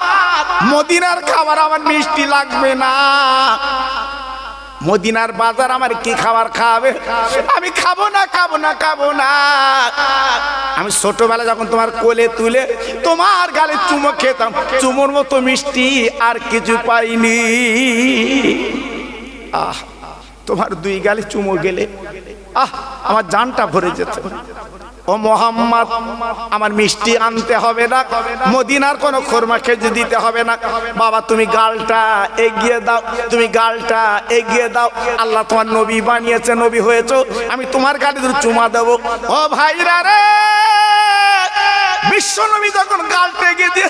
মদিনার খাবার আমার মিষ্টি লাগবে না। মদিনার বাজার আমার কি খাবার খাবে? আমি খাবো না, খাবো না, খাবো না। আমি ছোটবেলা যখন তোমার কোলে তুলে তোমার গালে চুমো খেতাম, চুমোর মতো মিষ্টি আর কিছু পাইনি। আহ, তোমার 2 গালে চুমো গেলে আহ, আমার জানটা ভরে যেত। ও মুহাম্মদ, আমার মিষ্টি আনতে হবে না, মদিনার কোনো খোরমা খেজুর দিতে হবে না। বাবা তুমি গালটা এগিয়ে দাও, তুমি গালটা এগিয়ে দাও। আল্লাহ তোমার নবী বানিয়েছে, নবী হয়েছো, আমি তোমার গালে চুমা দেবো। ও ভাইরা রে, বিশ্ব নবী যখন গালটা এগিয়ে দিয়ে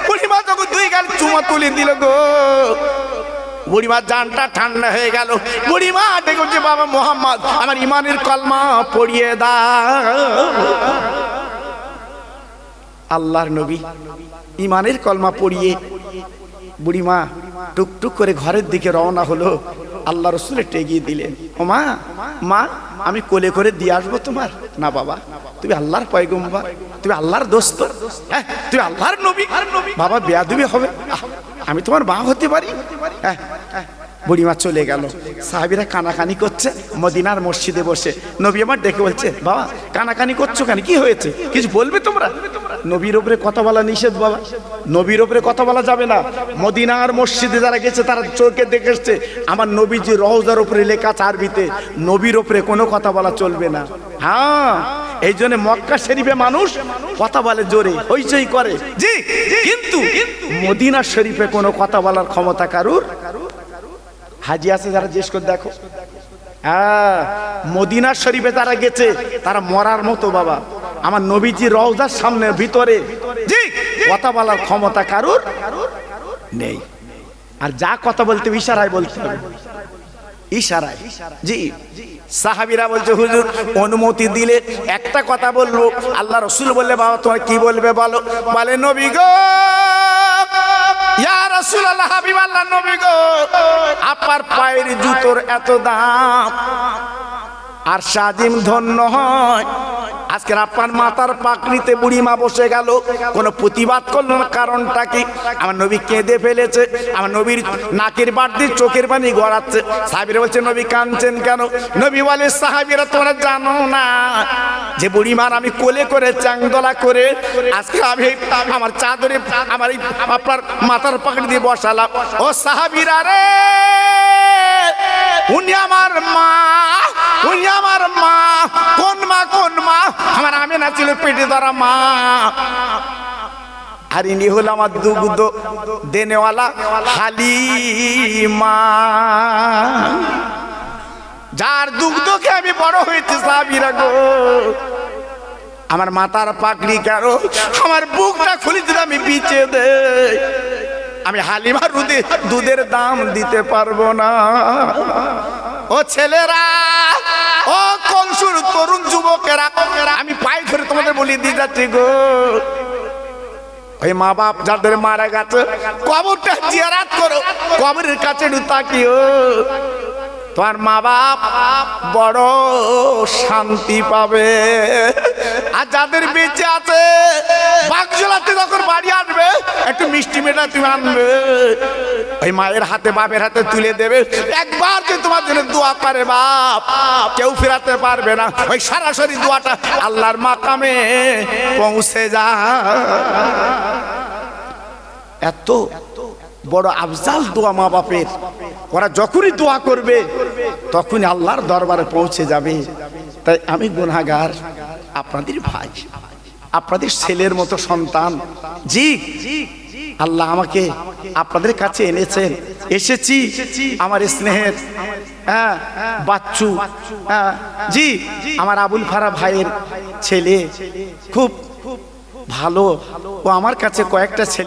বুড়িমা যখন 2 গাল চুমা তুলে দিল গো, বুড়িমার জানটা ঠান্ডা হয়ে গেল। বুড়িমা ডেকেছে, বাবা মুহাম্মদ, আমার ইমানের কলমা পড়িয়ে দাও। আল্লাহর নবী ইমানের কলমা পড়িয়ে বুড়িমা টুকটুক করে ঘরের দিকে রওনা হলো। আল্লাহ রাসূল এগিয়ে দিলেন, ও মা, মা, আমি কোলে করে দিয়ে আসবো তোমার? না বাবা, তুমি আল্লাহর পয়গম্বর, তুমি আল্লাহর দোস্ত, হ্যাঁ তুমি আল্লাহর নবী, বাবা বেয়াদবি হবে, আমি তোমার মা হতে পারি? হ্যাঁ। বুড়িমা চলে গেল। সাহাবীরা কানাকানি করছে মদিনার মসজিদে বসে। নবী আমার ডেকে বলছে, বাবা কানাকানি করছো কেন, কি হয়েছে, কিছু বলবে তোমরা? নবীর উপরে কথা বলা নিষেধ বাবা, নবীর উপরে কথা বলা যাবে না। মদিনার মসজিদে যারা গেছে তারা চোখে দেখেছে আমার নবীজি রওজার উপরে লেখা আছে আরবিতে, নবীর উপরে কোনো কথা বলা চলবে না। হ্যাঁ, এই জন্য মক্কা শরীফে মানুষ কথা বলে জোরে, হইচই করে, জি, কিন্তু মদিনা শরীফে কোনো কথা বলার ক্ষমতা কারুর। হাজি আছে যারা জিজ্ঞেস করে দেখো, হ্যাঁ মদিনা শরীফে তারা গেছে, তারা মরার মতো বাবা। আমার নবীজি রওজার সামনে ভিতরে, জি, কথা বলার ক্ষমতা কারুর নেই। আর যা কথা বলতে ইশারায় বলতে হবে, ইশারায়। জি, সাহাবীরা বলছে হুজুর অনুমতি দিলে একটা কথা বলবো। আল্লাহ রাসূল বললে বাবা তোমার কি বলবে বলো? বলে নবী গো, ইয়া রাসূলুল্লাহ, হাবিবাল্লাহ, নবী গো, আপনার পায়ের জুতোর এত দাম আর সাজিম ধন্য হয়। আজকের আপনার মাথার পাকড়িতে বুড়িমা বসে গেল, কোনো প্রতিবাদ করলো না, কারণটা কি? আমার নবী কেঁদে ফেলেছে, আমার নবীর নাকের বাট দিয়ে চোখের পানি গড়াচ্ছে। সাহাবীরা বলছে নবী কাঁদছেন কেন? নবী বলে সাহাবীরা তোমরা জানো না যে বুড়িমার আমি কোলে করে চাংদোলা করে আজকে আমি আমার চাদরে আমার আপনার মাথার পাকড়ি দিয়ে বসালাম। ও সাহাবীরা রে, উনি আমার মা, উনি আমার মা। কোন মা? কোন মা? আমার আমেনা ছিল পেটে ধরা মা, আর ইনি হলো আমার দুগ্ধ দেনেওয়ালা হালিমা, যার দুগ্ধকে আমি বড় হয়েছি। সাহাবীরা গো, আমার মাথার পাগড়ি কেন আমার বুকটা খুলে দিলে আমি বিছে দেই, আমি হালিমার দুধের দাম দিতে পারবো না। ও ছেলেরা, ও কলসুর তরুণ যুবকেরা, আমি পায়ে ধরে তোমাদের বলি দিয়ে যাচ্ছি গো, ওই মা বাপ যাদের মারা গেছে কবরটা জিয়ারত করো, কবরের কাছে তাকিও, তোমার মা বাপ বড় শান্তি পাবে। আর যাদের বেঁচে আছে বাগজলাতে যখন বাড়ি আসবে একটু মিষ্টি মেটা তুমি আনবে, ওই মায়ের হাতে বাপের হাতে তুলে দেবে। একবার যে তোমার জন্য দোয়া করে বাপ, কেউ ফেরাতে পারবে না, ওই সরাসরি দোয়াটা আল্লাহর মাকামে পৌঁছে যা। এত বড় আফজাল দোয়া মা বাপের, ওরা যখনই দোয়া করবে তখনই আল্লাহর দরবারে পৌঁছে যাবে। তাই আমি গুনাহগার, আপনাদের ভাই, আপনাদের ছেলের মতো সন্তান। জি, আল্লাহ আমাকে আপনাদের কাছে এনেছেন, এসেছি আমার স্নেহের বাচ্চু, জি, আমার আবুল ফারা ভাইয়ের ছেলে, খুব ভালো। ও আমার কাছে কয়েকটা ছেলে